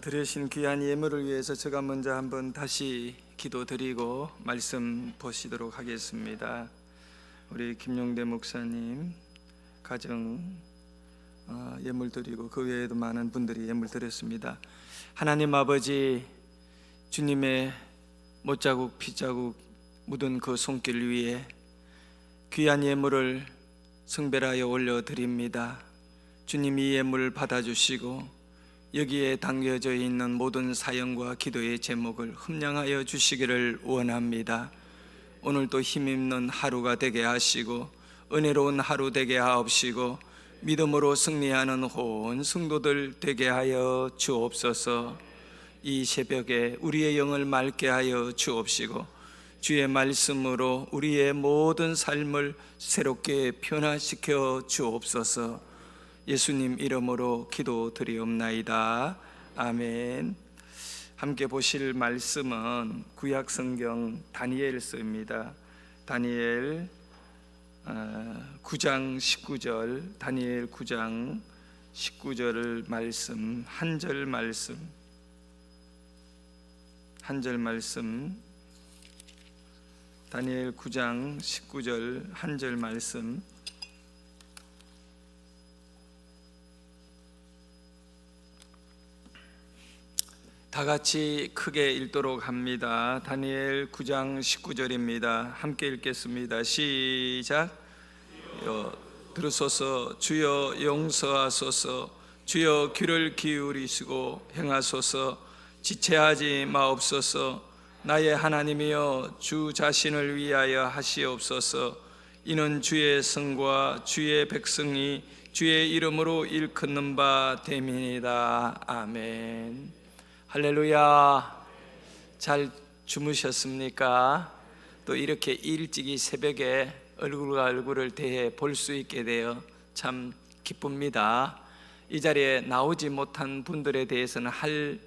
드리신 귀한 예물을 위해서 제가 먼저 한번 다시 기도드리고 말씀 보시도록 하겠습니다. 우리 김용대 목사님 가정 예물 드리고 그 외에도 많은 분들이 예물 드렸습니다. 하나님 아버지, 주님의 못자국 피자국 묻은 그 손길 위에 귀한 예물을 성별하여 올려드립니다. 주님, 이 예물을 받아주시고 여기에 담겨져 있는 모든 사연과 기도의 제목을 흠량하여 주시기를 원합니다. 오늘도 힘있는 하루가 되게 하시고 은혜로운 하루 되게 하옵시고 믿음으로 승리하는 온 성도들 되게 하여 주옵소서. 이 새벽에 우리의 영을 맑게 하여 주옵시고 주의 말씀으로 우리의 모든 삶을 새롭게 변화시켜 주옵소서. 예수님 이름으로 기도드리옵나이다. 아멘. 함께 보실 말씀은 구약성경 다니엘서입니다. 다니엘 9장 19절, 다니엘 9장 19절 말씀, 한 절 말씀, 다니엘 9장 19절 한 절 말씀. 다 같이 크게 읽도록 합니다. 다니엘 9장 19절입니다. 함께 읽겠습니다. 시작. 들으소서. 주여 용서하소서. 주여 귀를 기울이시고 행하소서. 지체하지 마옵소서. 나의 하나님이여, 주 자신을 위하여 하시옵소서. 이는 주의 성과 주의 백성이 주의 이름으로 일컫는 바 됨이니이다. 아멘. 할렐루야. 잘 주무셨습니까? 또 이렇게 일찍이 새벽에 얼굴과 얼굴을 대해 볼 수 있게 되어 참 기쁩니다. 이 자리에 나오지 못한 분들에 대해서는 할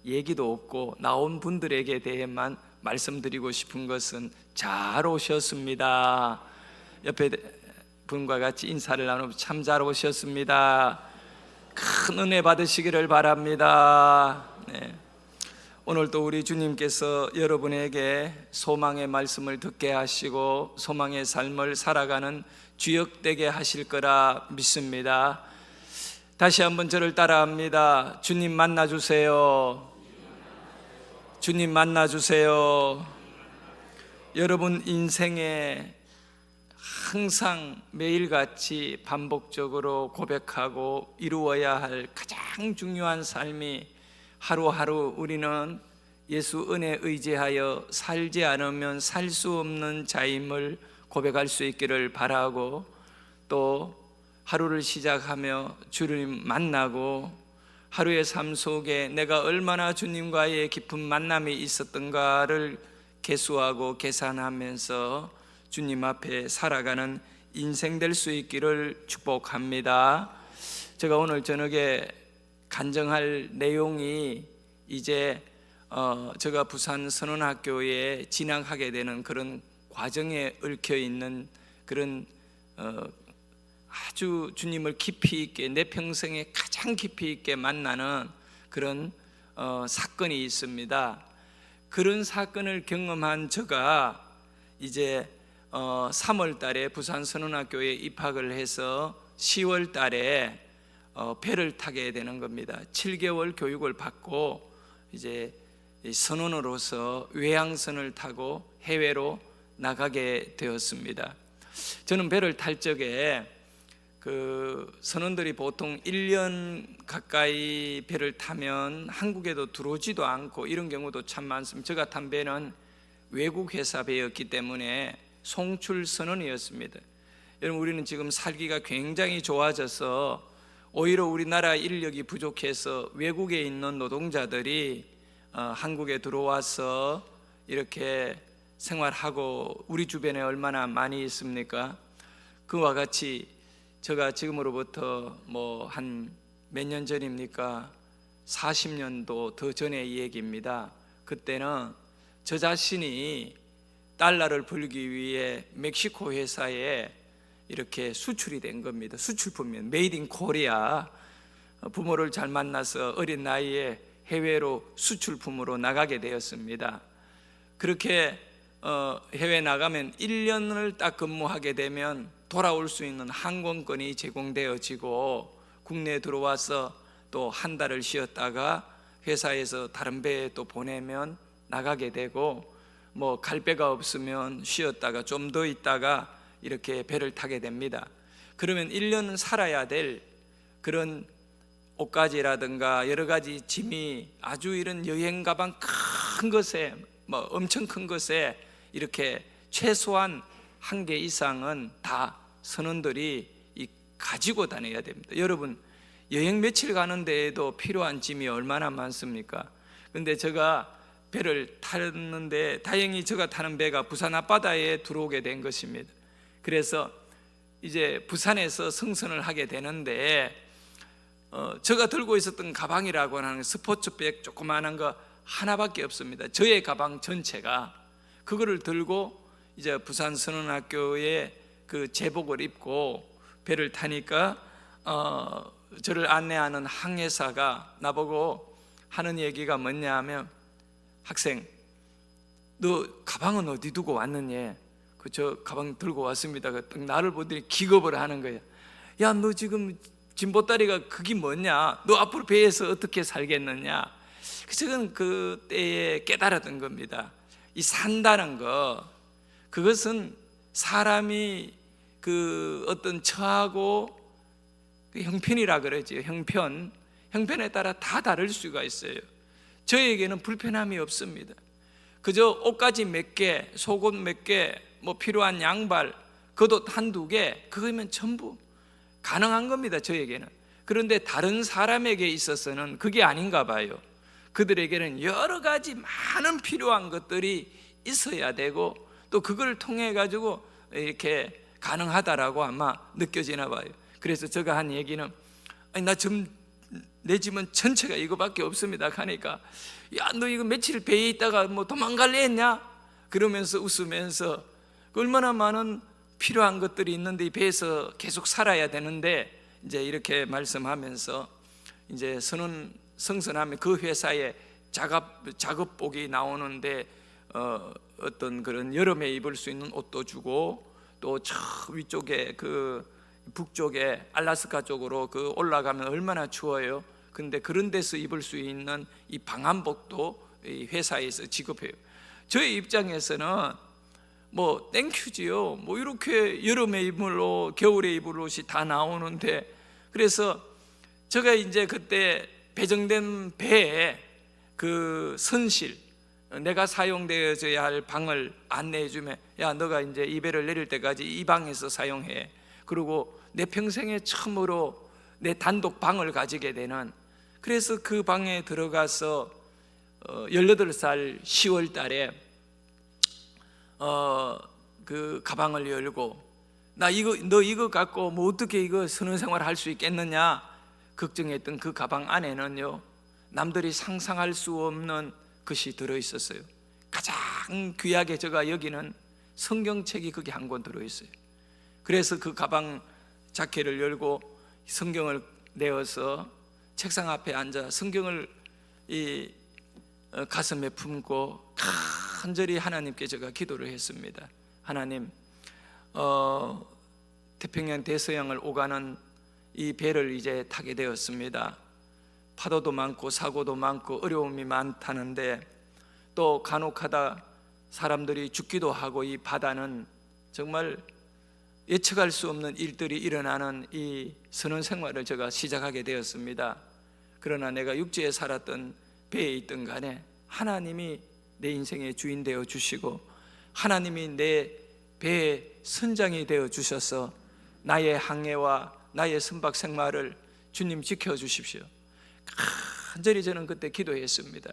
얘기도 없고 나온 분들에게 대해만 말씀드리고 싶은 것은 잘 오셨습니다. 옆에 분과 같이 인사를 나누고 참 잘 오셨습니다. 큰 은혜 받으시기를 바랍니다. 네. 오늘도 우리 주님께서 여러분에게 소망의 말씀을 듣게 하시고 소망의 삶을 살아가는 주역되게 하실 거라 믿습니다. 다시 한번 저를 따라합니다. 주님 만나주세요. 주님 만나주세요. 여러분 인생에 항상 매일같이 반복적으로 고백하고 이루어야 할 가장 중요한 삶이 하루하루 우리는 예수 은혜에 의지하여 살지 않으면 살 수 없는 자임을 고백할 수 있기를 바라고, 또 하루를 시작하며 주님 만나고 하루의 삶 속에 내가 얼마나 주님과의 깊은 만남이 있었던가를 계수하고 계산하면서 주님 앞에 살아가는 인생 될 수 있기를 축복합니다. 제가 오늘 저녁에 간증할 내용이 이제 제가 부산 선원학교에 진학하게 되는 그런 과정에 얽혀 있는 그런 아주 주님을 깊이 있게, 내 평생에 가장 깊이 있게 만나는 그런 사건이 있습니다. 그런 사건을 경험한 제가 이제 3월 달에 부산 선원학교에 입학을 해서 10월 달에 배를 타게 되는 겁니다. 7개월 교육을 받고 이제 선원으로서 외항선을 타고 해외로 나가게 되었습니다. 저는 배를 탈 적에 그 선원들이 보통 1년 가까이 배를 타면 한국에도 들어오지도 않고 이런 경우도 참 많습니다. 제가 탄 배는 외국 회사 배였기 때문에 송출 선원이었습니다. 여러분, 우리는 지금 살기가 굉장히 좋아져서 오히려 우리나라 인력이 부족해서 외국에 있는 노동자들이 한국에 들어와서 이렇게 생활하고 우리 주변에 얼마나 많이 있습니까? 그와 같이 제가 지금으로부터 한 몇 년 전입니까? 40년도 더 전의 얘기입니다. 그때는 저 자신이 달러를 벌기 위해 멕시코 회사에 이렇게 수출이 된 겁니다. 수출품이면 메이드 인 코리아. 부모를 잘 만나서 어린 나이에 해외로 수출품으로 나가게 되었습니다. 그렇게 해외 나가면 1년을 딱 근무하게 되면 돌아올 수 있는 항공권이 제공되어지고 국내에 들어와서 또 한 달을 쉬었다가 회사에서 다른 배에 또 보내면 나가게 되고, 뭐 갈 배가 없으면 쉬었다가 좀 더 있다가 이렇게 배를 타게 됩니다. 그러면 1년은 살아야 될 그런 옷가지라든가 여러 가지 짐이 아주 이런 여행 가방 큰 것에 뭐 엄청 큰 것에 이렇게 최소한 한 개 이상은 다 선원들이 가지고 다녀야 됩니다. 여러분, 여행 며칠 가는 데에도 필요한 짐이 얼마나 많습니까? 근데 제가 배를 탔는데 다행히 제가 타는 배가 부산 앞바다에 들어오게 된 것입니다. 그래서 이제 부산에서 승선을 하게 되는데 제가 들고 있었던 가방이라고 하는 스포츠백 조그마한 거 하나밖에 없습니다. 저의 가방 전체가. 그거를 들고 이제 부산 선원학교에 그 제복을 입고 배를 타니까 저를 안내하는 항해사가 나보고 하는 얘기가 뭐냐 하면, 학생, 너 가방은 어디 두고 왔느냐? 저 가방 들고 왔습니다. 나를 보더니 기겁을 하는 거야. 야, 너 지금 짐보따리가 그게 뭐냐? 너 앞으로 배에서 어떻게 살겠느냐? 저는 그때에 깨달았던 겁니다. 이 산다는 거, 그것은 사람이 그 어떤 처하고 그 형편이라 그러죠. 형편에 따라 다 다를 수가 있어요. 저에게는 불편함이 없습니다. 그저 옷가지 몇 개, 속옷 몇 개, 뭐 필요한 양발, 겉옷 한두 개, 그거면 전부 가능한 겁니다, 저에게는. 그런데 다른 사람에게 있어서는 그게 아닌가 봐요. 그들에게는 여러 가지 많은 필요한 것들이 있어야 되고, 또 그걸 통해 가지고 이렇게 가능하다라고 아마 느껴지나 봐요. 그래서 제가 한 얘기는, 아니, 내 집은 전체가 이거밖에 없습니다 하니까, 야, 너 이거 며칠 배에 있다가 뭐 도망갈래 했냐? 그러면서 웃으면서, 얼마나 많은 필요한 것들이 있는데 이 배에서 계속 살아야 되는데, 이제 이렇게 말씀하면서 이제 승선하면 그 회사에 작업복이 나오는데 어떤 그런 여름에 입을 수 있는 옷도 주고, 또 저 위쪽에 그 북쪽에 알라스카 쪽으로 그 올라가면 얼마나 추워요. 근데 그런 데서 입을 수 있는 이 방한복도 이 회사에서 지급해요. 저의 입장에서는 뭐 땡큐지요. 뭐 이렇게 여름에 입을 옷, 겨울에 입을 옷이 다 나오는데, 그래서 제가 이제 그때 배정된 배에 그 선실, 내가 사용되어져야 할 방을 안내해 주면, 야, 너가 이제 이 배를 내릴 때까지 이 방에서 사용해. 그리고 내 평생에 처음으로 내 단독 방을 가지게 되는, 그래서 그 방에 들어가서 18살 10월 달에 그 가방을 열고, 너 이거 갖고 뭐 어떻게 이거 선원생활 할 수 있겠느냐 걱정했던 그 가방 안에는요, 남들이 상상할 수 없는 것이 들어있었어요. 가장 귀하게 제가 여기는 성경책이 거기 한 권 들어있어요. 그래서 그 가방 자켓을 열고 성경을 내어서 책상 앞에 앉아 성경을 이 가슴에 품고 간절히 하나님께 제가 기도를 했습니다. 하나님, 태평양 대서양을 오가는 이 배를 이제 타게 되었습니다. 파도도 많고 사고도 많고 어려움이 많다는데, 또 간혹하다 사람들이 죽기도 하고, 이 바다는 정말 예측할 수 없는 일들이 일어나는 이 선원 생활을 제가 시작하게 되었습니다. 그러나 내가 육지에 살았던 배에 있던 간에 하나님이 내 인생의 주인 되어 주시고, 하나님이 내 배의 선장이 되어 주셔서 나의 항해와 나의 선박 생활을 주님 지켜주십시오. 간절히 저는 그때 기도했습니다.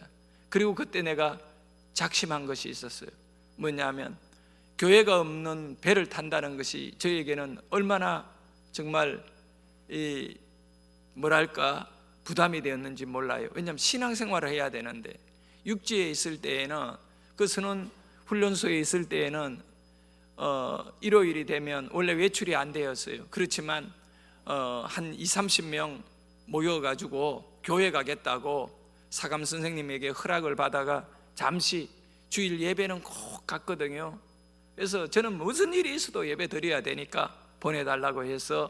그리고 그때 내가 작심한 것이 있었어요. 뭐냐면, 교회가 없는 배를 탄다는 것이 저에게는 얼마나 정말 부담이 되었는지 몰라요. 왜냐하면 신앙생활을 해야 되는데, 육지에 있을 때에는, 그 선원 훈련소에 있을 때에는 일요일이 되면 원래 외출이 안 되었어요. 그렇지만 한 20-30명 모여가지고 교회 가겠다고 사감 선생님에게 허락을 받아가 잠시 주일 예배는 꼭 갔거든요. 그래서 저는 무슨 일이 있어도 예배 드려야 되니까 보내달라고 해서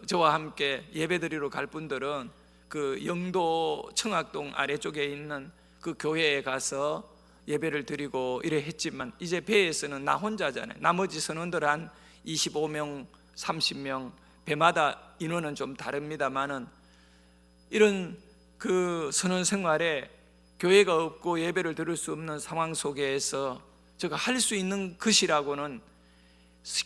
저와 함께 예배 드리러 갈 분들은 그 영도 청학동 아래쪽에 있는 그 교회에 가서 예배를 드리고 이래 했지만, 이제 배에서는 나 혼자잖아요. 나머지 선원들 한 25명, 30명, 배마다 인원은 좀 다릅니다만은 이런 그 선원 생활에 교회가 없고 예배를 드릴 수 없는 상황 속에서 제가 할 수 있는 것이라고는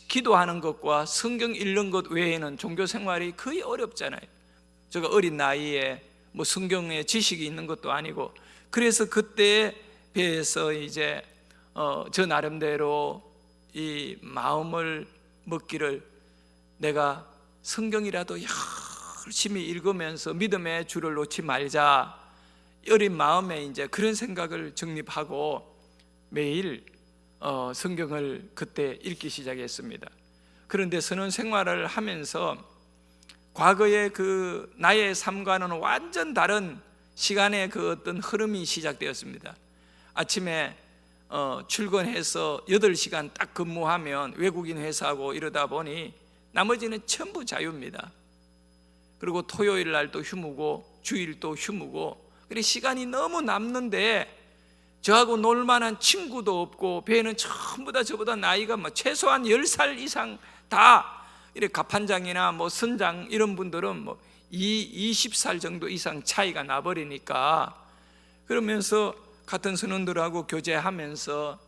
기도하는 것과 성경 읽는 것 외에는 종교 생활이 거의 어렵잖아요. 제가 어린 나이에 뭐 성경에 지식이 있는 것도 아니고, 그래서 그때 배에서 이제 저 나름대로 이 마음을 먹기를, 내가 성경이라도 열심히 읽으면서 믿음의 줄을 놓지 말자, 어린 마음에 이제 그런 생각을 정립하고 매일 성경을 그때 읽기 시작했습니다. 그런데 선원 생활을 하면서 과거의 그 나의 삶과는 완전 다른 시간의 그 어떤 흐름이 시작되었습니다. 아침에 출근해서 8시간 딱 근무하면 외국인 회사고 이러다 보니 나머지는 전부 자유입니다. 그리고 토요일 날도 휴무고 주일도 휴무고, 그래 시간이 너무 남는데 저하고 놀만한 친구도 없고, 배는 전부 다 저보다 나이가 뭐 최소한 10살 이상, 다 이렇게 갑판장이나 뭐 선장 이런 분들은 뭐 20살 정도 이상 차이가 나버리니까, 그러면서 같은 선원들하고 교제하면서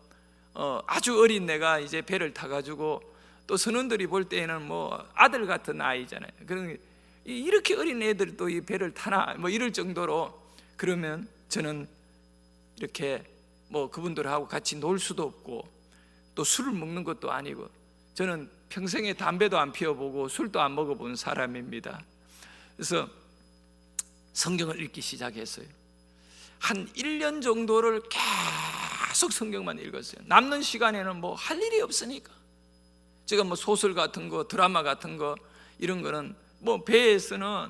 아주 어린 내가 이제 배를 타가지고, 또 선원들이 볼 때에는 뭐 아들 같은 아이잖아요. 그러니 이렇게 어린 애들이 또 이 배를 타나 뭐 이럴 정도로, 그러면 저는 이렇게 뭐 그분들하고 같이 놀 수도 없고 또 술을 먹는 것도 아니고, 저는 평생에 담배도 안 피워보고 술도 안 먹어본 사람입니다. 그래서 성경을 읽기 시작했어요. 한 1년 정도를 계속 성경만 읽었어요. 남는 시간에는 뭐 할 일이 없으니까. 제가 뭐 소설 같은 거, 드라마 같은 거 이런 거는 뭐 배에서는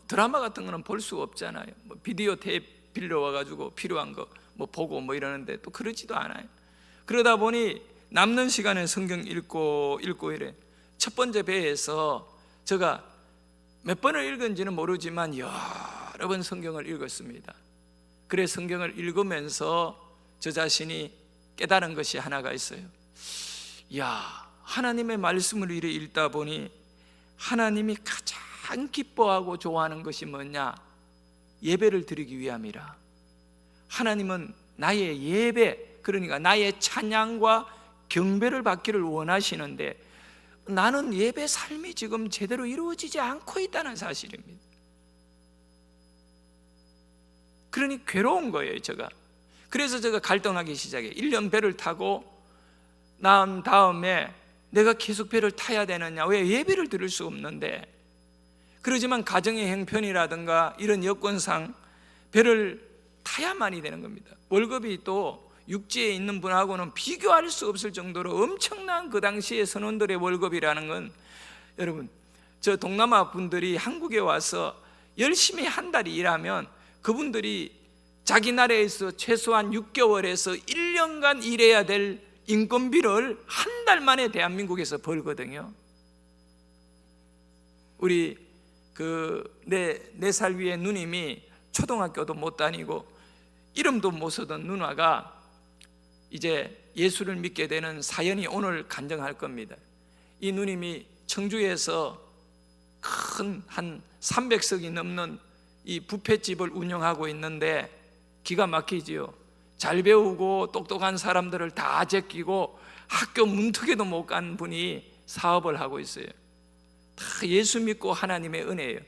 드라마 같은 거는 볼 수가 없잖아요. 뭐 비디오 테이프 빌려와가지고 필요한 거 뭐 보고 뭐 이러는데 또 그러지도 않아요. 그러다 보니 남는 시간에 성경 읽고 이래. 첫 번째 배에서 제가 몇 번을 읽은지는 모르지만 여러 번 성경을 읽었습니다. 그래 성경을 읽으면서 저 자신이 깨달은 것이 하나가 있어요. 야, 하나님의 말씀을 이래 읽다 보니 하나님이 가장 기뻐하고 좋아하는 것이 뭐냐? 예배를 드리기 위함이라. 하나님은 나의 예배, 그러니까 나의 찬양과 경배를 받기를 원하시는데, 나는 예배 삶이 지금 제대로 이루어지지 않고 있다는 사실입니다. 그러니 괴로운 거예요, 제가. 그래서 제가 갈등하기 시작해요. 1년 배를 타고 난 다음에 내가 계속 배를 타야 되느냐, 왜 예배를 드릴 수 없는데. 그러지만 가정의 형편이라든가 이런 여건상 배를 타야만이 되는 겁니다. 월급이 또 육지에 있는 분하고는 비교할 수 없을 정도로 엄청난 그 당시의 선원들의 월급이라는 건, 여러분 저 동남아 분들이 한국에 와서 열심히 한 달 일하면 그분들이 자기 나라에서 최소한 6개월에서 1년간 일해야 될 인건비를 한 달 만에 대한민국에서 벌거든요. 우리 그 4살 위에 누님이 초등학교도 못 다니고 이름도 못 쓰던 누나가 이제 예수를 믿게 되는 사연이 오늘 간증할 겁니다. 이 누님이 청주에서 큰 한 300석이 넘는 이 뷔페집을 운영하고 있는데 기가 막히지요. 잘 배우고 똑똑한 사람들을 다 제끼고 학교 문턱에도 못 간 분이 사업을 하고 있어요. 다 예수 믿고 하나님의 은혜예요.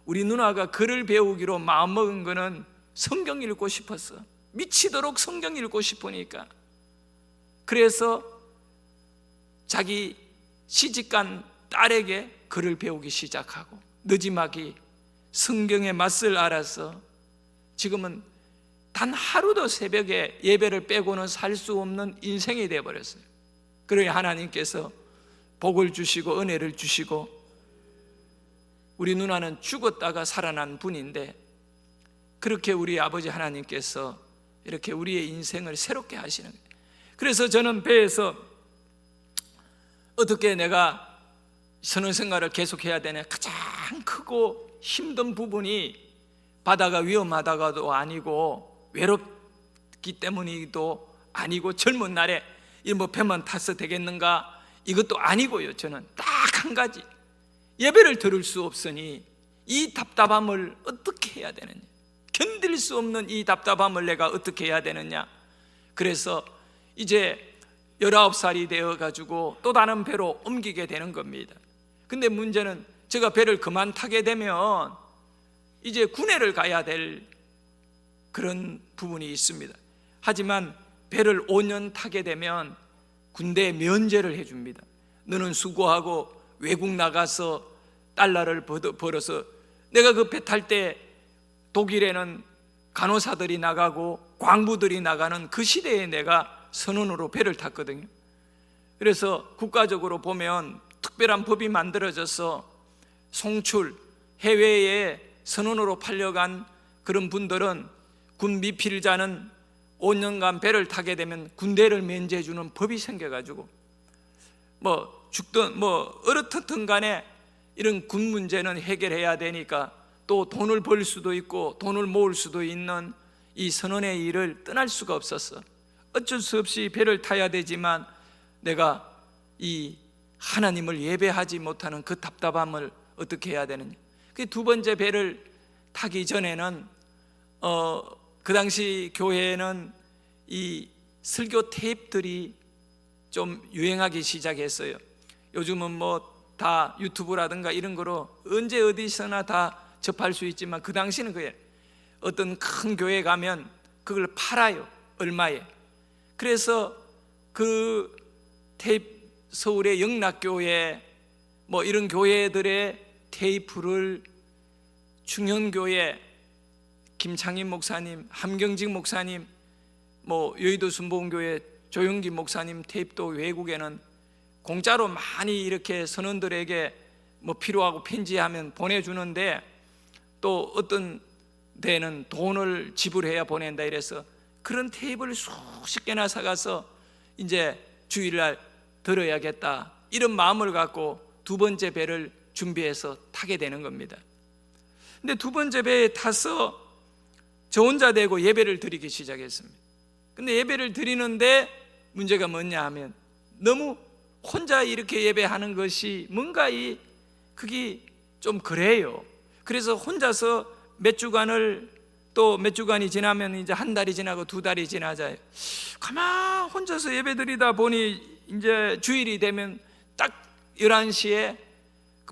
우리 누나가 글을 배우기로 마음먹은 거는 성경 읽고 싶었어. 미치도록 성경 읽고 싶으니까. 그래서 자기 시집간 딸에게 글을 배우기 시작하고, 느지막이 성경의 맛을 알아서 지금은 단 하루도 새벽에 예배를 빼고는 살 수 없는 인생이 되어버렸어요. 그러니 하나님께서 복을 주시고 은혜를 주시고, 우리 누나는 죽었다가 살아난 분인데 그렇게 우리 아버지 하나님께서 이렇게 우리의 인생을 새롭게 하시는 거예요. 그래서 저는 배에서 어떻게 내가 선언생활을 계속해야 되냐, 가장 크고 힘든 부분이 바다가 위험하다가도 아니고 외롭기 때문이도 아니고 젊은 날에 뭐 배만 타서 되겠는가, 이것도 아니고요. 저는 딱 한 가지, 예배를 들을 수 없으니 이 답답함을 어떻게 해야 되느냐, 견딜 수 없는 이 답답함을 내가 어떻게 해야 되느냐. 그래서 이제 19살이 되어가지고 또 다른 배로 옮기게 되는 겁니다. 근데 문제는 제가 배를 그만 타게 되면 이제 군에를 가야 될 그런 부분이 있습니다. 하지만 배를 5년 타게 되면 군대에 면제를 해줍니다. 너는 수고하고 외국 나가서 달러를 벌어서, 내가 그 배 탈 때 독일에는 간호사들이 나가고 광부들이 나가는 그 시대에 내가 선원으로 배를 탔거든요. 그래서 국가적으로 보면 특별한 법이 만들어져서 송출, 해외에 선원으로 팔려간 그런 분들은 군 미필자는 5년간 배를 타게 되면 군대를 면제해 주는 법이 생겨가지고 죽든 어떻든 간에 이런 군 문제는 해결해야 되니까 또 돈을 벌 수도 있고 돈을 모을 수도 있는 이 선원의 일을 떠날 수가 없었어. 어쩔 수 없이 배를 타야 되지만 내가 이 하나님을 예배하지 못하는 그 답답함을 어떻게 해야 되느냐. 그 두 번째 배를 타기 전에는 그 당시 교회에는 이 설교 테이프들이 좀 유행하기 시작했어요. 요즘은 뭐 다 유튜브라든가 이런 거로 언제 어디서나 다 접할 수 있지만 그 당시는 그게 어떤 큰 교회 가면 그걸 팔아요. 얼마에. 그래서 그 테이프, 서울의 영락교회 뭐 이런 교회들의 테이프를 중현교회 김창인 목사님, 함경직 목사님, 뭐 여의도 순복음교회 조영기 목사님 테이프도 외국에는 공짜로 많이 이렇게 선원들에게 뭐 필요하고 편지하면 보내주는데, 또 어떤 데는 돈을 지불해야 보낸다 이래서 그런 테이프를 수십 개나 사가서 이제 주일날 들어야겠다 이런 마음을 갖고 두 번째 배를 준비해서 타게 되는 겁니다. 근데 두 번째 배에 타서 저 혼자 되고 예배를 드리기 시작했습니다. 근데 예배를 드리는데 문제가 뭐냐 하면 너무 혼자 이렇게 예배하는 것이 뭔가 그게 좀 그래요. 그래서 혼자서 몇 주간을, 또 몇 주간이 지나면 이제 한 달이 지나고 두 달이 지나자요. 가만 혼자서 예배 드리다 보니 이제 주일이 되면 딱 11시에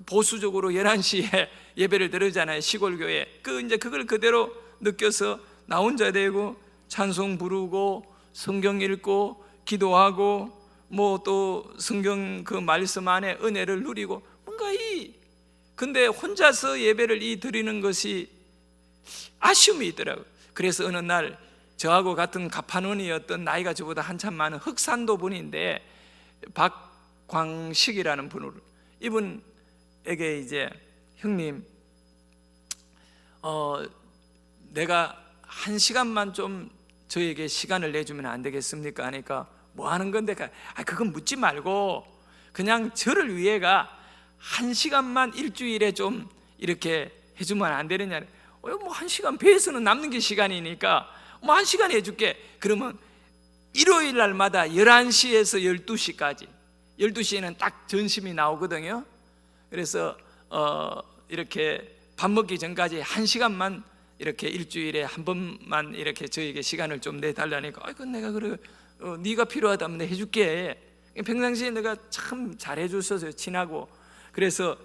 보수적으로 11시에 예배를 드리잖아요. 시골교회. 이제 그걸 그대로 느껴서 나 혼자 되고 찬송 부르고 성경 읽고 기도하고 뭐 또 성경 그 말씀 안에 은혜를 누리고 뭔가 근데 혼자서 예배를 드리는 것이 아쉬움이 있더라고요. 그래서 어느 날 저하고 같은 가판원이었던 나이가 저보다 한참 많은 흑산도 분인데 박광식이라는 분으로, 이분에게 이제 형님 내가 1시간만 좀 저에게 시간을 내주면 안 되겠습니까? 하니까 뭐 하는 건데? 그건 묻지 말고 그냥 저를 위해가 1시간만 일주일에 좀 이렇게 해주면 안 되느냐. 뭐 1시간 배에서는 남는 게 시간이니까 뭐 1시간 해줄게. 그러면 일요일 날마다 11시에서 12시까지, 12시에는 딱 전심이 나오거든요. 그래서 이렇게 밥 먹기 전까지 1시간만 이렇게 일주일에 한 번만 이렇게 저에게 시간을 좀 내달라니까, 그건 내가 그래 네가 필요하다면 내가 해줄게. 평상시에 내가 참 잘해줬어요. 친하고. 그래서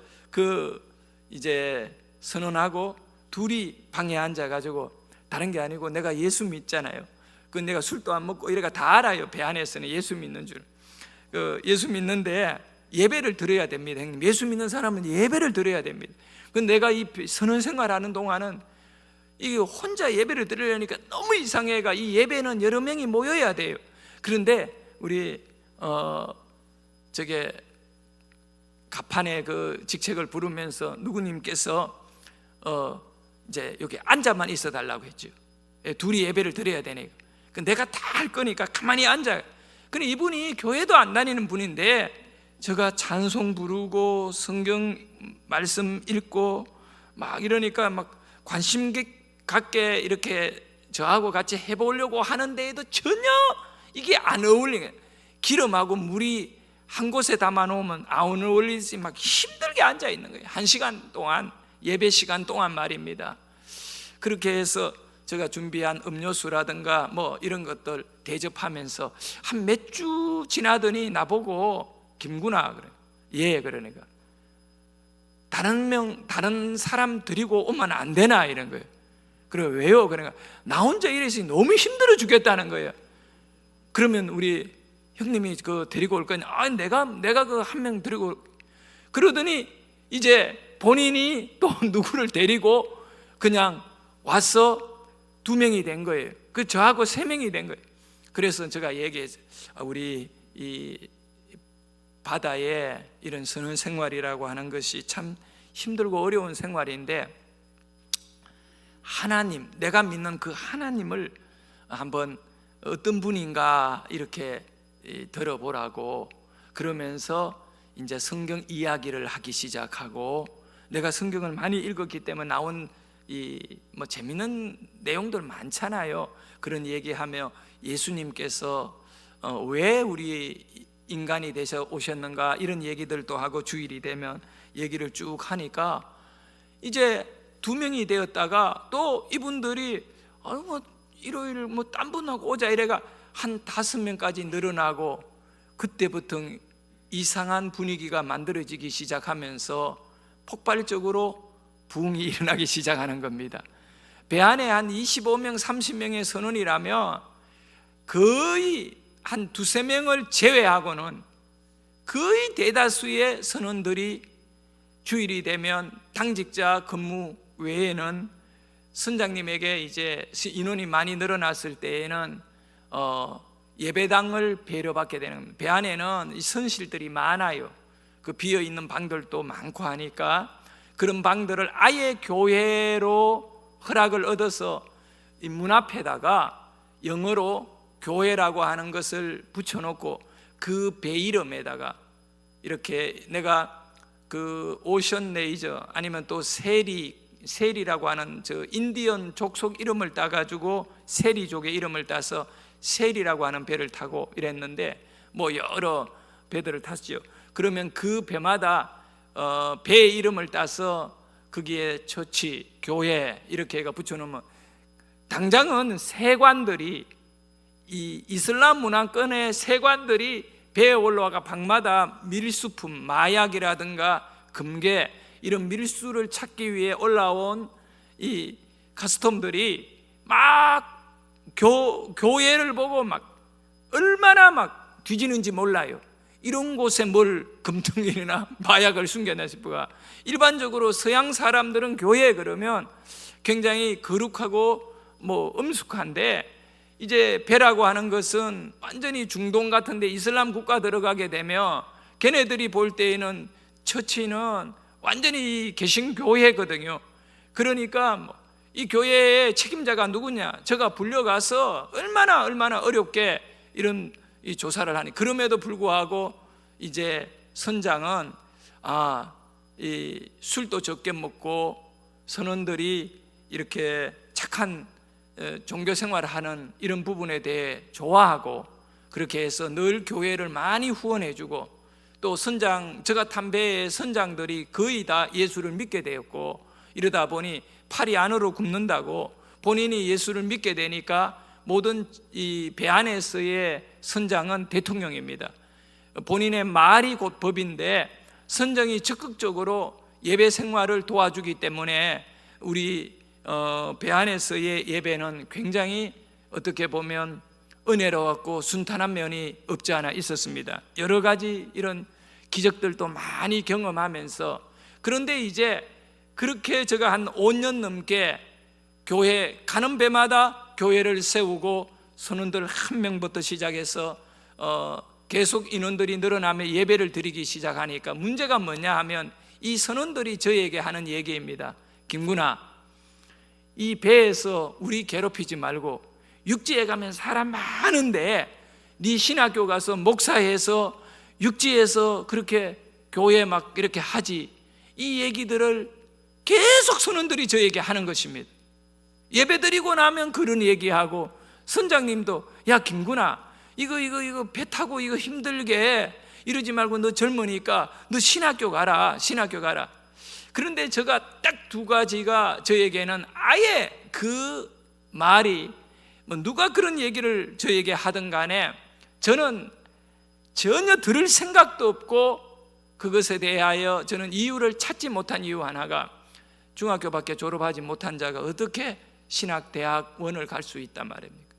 이제 선언하고 둘이 방에 앉아가지고, 다른 게 아니고 내가 예수 믿잖아요. 내가 술도 안 먹고 이래가 다 알아요. 배 안에서는 예수 믿는 줄. 예수 믿는데 예배를 드려야 됩니다. 형님, 예수 믿는 사람은 예배를 드려야 됩니다. 내가 이 선언 생활하는 동안은 이게 혼자 예배를 드리려니까 너무 이상해가, 이 예배는 여러 명이 모여야 돼요. 그런데 우리 가판의 그 직책을 부르면서 누구님께서 이제 여기 앉아만 있어 달라고 했죠. 둘이 예배를 드려야 되니까. 내가 다 할 거니까 가만히 앉아. 근데 이분이 교회도 안 다니는 분인데 제가 찬송 부르고 성경 말씀 읽고 막 이러니까 막 관심 갖게 이렇게 저하고 같이 해보려고 하는데도 전혀 이게 안 어울리는, 기름하고 물이 한 곳에 담아 놓으면 안 어울리지, 막 힘들게 앉아 있는 거예요. 1시간 동안, 예배 시간 동안 말입니다. 그렇게 해서 제가 준비한 음료수라든가 뭐 이런 것들 대접하면서 한 몇 주 지나더니 나보고 김구나 그래. 예, 그러니까 다른 사람 데리고 오면 안 되나 이런 거예요. 그래, 왜요? 그러니까 나 혼자 이래서 너무 힘들어 죽겠다는 거예요. 그러면 우리 형님이 그 데리고 올 거냐? 내가 그 한 명 데리고 그러더니 이제 본인이 또 누구를 데리고 그냥 와서 2명이 된 거예요. 그 저하고 3명이 된 거예요. 그래서 제가 얘기했어요. 우리 이 바다에 이런 선원 생활이라고 하는 것이 참 힘들고 어려운 생활인데, 하나님, 내가 믿는 그 하나님을 한번 어떤 분인가 이렇게 들어보라고 그러면서 이제 성경 이야기를 하기 시작하고, 내가 성경을 많이 읽었기 때문에 나온 뭐 재밌는 내용들 많잖아요. 그런 얘기하며 예수님께서 왜 우리 인간이 되셔 오셨는가 이런 얘기들도 하고, 주일이 되면 얘기를 쭉 하니까 이제 2명이 되었다가 또 이분들이 뭐 일요일 뭐 딴 분하고 오자 이래가 한 5명까지 늘어나고, 그때부터 이상한 분위기가 만들어지기 시작하면서 폭발적으로 부흥이 일어나기 시작하는 겁니다. 배 안에 한 25명, 30명의 선원이라면 거의 한 2-3명을 제외하고는 거의 대다수의 선원들이 주일이 되면 당직자 근무 외에는 선장님에게 이제 인원이 많이 늘어났을 때에는 예배당을 배려받게 되는, 배 안에는 선실들이 많아요. 그 비어있는 방들도 많고 하니까 그런 방들을 아예 교회로 허락을 얻어서 이 문 앞에다가 영어로 교회라고 하는 것을 붙여놓고 그 배 이름에다가 이렇게 내가 그 오션 레이저 아니면 또 세리라고 하는 저 인디언 족속 이름을 따가지고 세리족의 이름을 따서 세리라고 하는 배를 타고 이랬는데, 뭐 여러 배들을 탔죠. 그러면 그 배마다 배 이름을 따서 거기에 처치, 교회 이렇게 해가 붙여놓으면 당장은 세관들이, 이 이슬람 문화권의 세관들이 배에 올라와가 방마다 밀수품, 마약이라든가 금괴 이런 밀수를 찾기 위해 올라온 이 카스텀들이 막 교회를 보고 막 얼마나 막 뒤지는지 몰라요. 이런 곳에 뭘 금통이나 마약을 숨겨놔 싶어가. 일반적으로 서양 사람들은 교회 그러면 굉장히 거룩하고 뭐 엄숙한데, 이제 배라고 하는 것은 완전히 중동 같은데 이슬람 국가 들어가게 되면 걔네들이 볼 때에는 처치는 완전히 개신교회거든요. 그러니까 이 교회의 책임자가 누구냐, 제가 불려가서 얼마나 어렵게 이런 이 조사를 하니, 그럼에도 불구하고 이제 선장은 이 술도 적게 먹고 선원들이 이렇게 착한 종교 생활을 하는 이런 부분에 대해 좋아하고, 그렇게 해서 늘 교회를 많이 후원해주고, 또 선장, 제가 탄 배의 선장들이 거의 다 예수를 믿게 되었고, 이러다 보니 팔이 안으로 굽는다고 본인이 예수를 믿게 되니까 모든 이 배 안에서의 선장은 대통령입니다. 본인의 말이 곧 법인데 선장이 적극적으로 예배 생활을 도와주기 때문에 우리 배 안에서의 예배는 굉장히 어떻게 보면 은혜로웠고 순탄한 면이 없지 않아 있었습니다. 여러 가지 이런 기적들도 많이 경험하면서, 그런데 이제 그렇게 제가 한 5년 넘게 교회 가는 배마다 교회를 세우고 선원들 한 명부터 시작해서 계속 인원들이 늘어나며 예배를 드리기 시작하니까 문제가 뭐냐 하면 이 선원들이 저에게 하는 얘기입니다. 김구나, 이 배에서 우리 괴롭히지 말고 육지에 가면 사람 많은데 네 신학교 가서 목사해서 육지에서 그렇게 교회 막 이렇게 하지. 이 얘기들을 계속 선원들이 저에게 하는 것입니다. 예배 드리고 나면 그런 얘기하고, 선장님도 야 김구나 이거 배 타고 이거 힘들게 이러지 말고 너 젊으니까 너 신학교 가라. 그런데 제가 딱 두 가지가 저에게는 아예 그 말이 뭐 누가 그런 얘기를 저에게 하든 간에 저는 전혀 들을 생각도 없고, 그것에 대하여 저는 이유를 찾지 못한 이유 하나가, 중학교밖에 졸업하지 못한 자가 어떻게 신학대학원을 갈 수 있단 말입니까?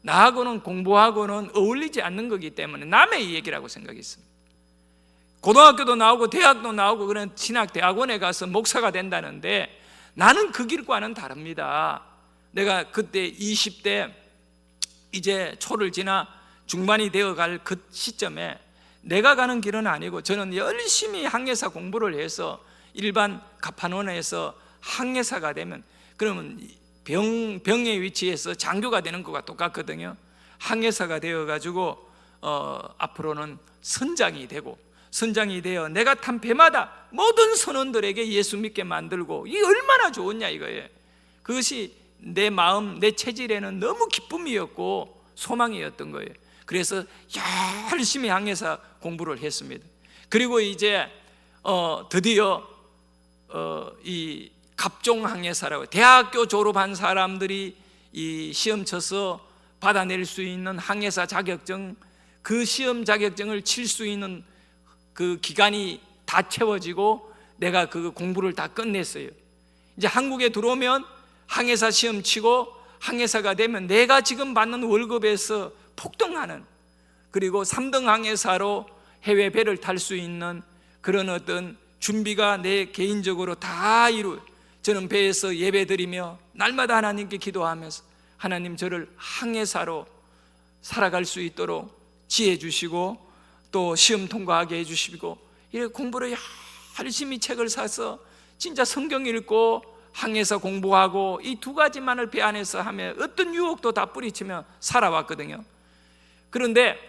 나하고는 공부하고는 어울리지 않는 거기 때문에 남의 얘기라고 생각했습니다. 고등학교도 나오고 대학도 나오고 그런 신학대학원에 가서 목사가 된다는데 나는 그 길과는 다릅니다. 내가 그때 20대 이제 초를 지나 중반이 되어갈 그 시점에 내가 가는 길은 아니고, 저는 열심히 항해사 공부를 해서 일반 갑판원에서 항해사가 되면 그러면 병의 위치에서 장교가 되는 것과 똑같거든요. 항해사가 되어가지고 앞으로는 선장이 되어 내가 탄 배마다 모든 선원들에게 예수 믿게 만들고, 이게 얼마나 좋으냐 이거예요. 그것이 내 마음, 내 체질에는 너무 기쁨이었고 소망이었던 거예요. 그래서 열심히 항해사 공부를 했습니다. 그리고 이제 드디어 이 갑종 항해사라고, 대학교 졸업한 사람들이 이 시험 쳐서 받아낼 수 있는 항해사 자격증, 그 시험 자격증을 칠 수 있는 그 기간이 다 채워지고 내가 그 공부를 다 끝냈어요. 이제 한국에 들어오면 항해사 시험 치고 항해사가 되면 내가 지금 받는 월급에서 폭등하는, 그리고 3등 항해사로 해외 배를 탈 수 있는 그런 어떤 준비가 내 개인적으로 다 저는 배에서 예배드리며 날마다 하나님께 기도하면서 하나님 저를 항해사로 살아갈 수 있도록 지혜 주시고 또 시험 통과하게 해주시고, 이렇게 공부를 열심히 책을 사서 진짜 성경 읽고 항해사 공부하고 이 두 가지만을 배 안에서 하며 어떤 유혹도 다 뿌리치며 살아왔거든요. 그런데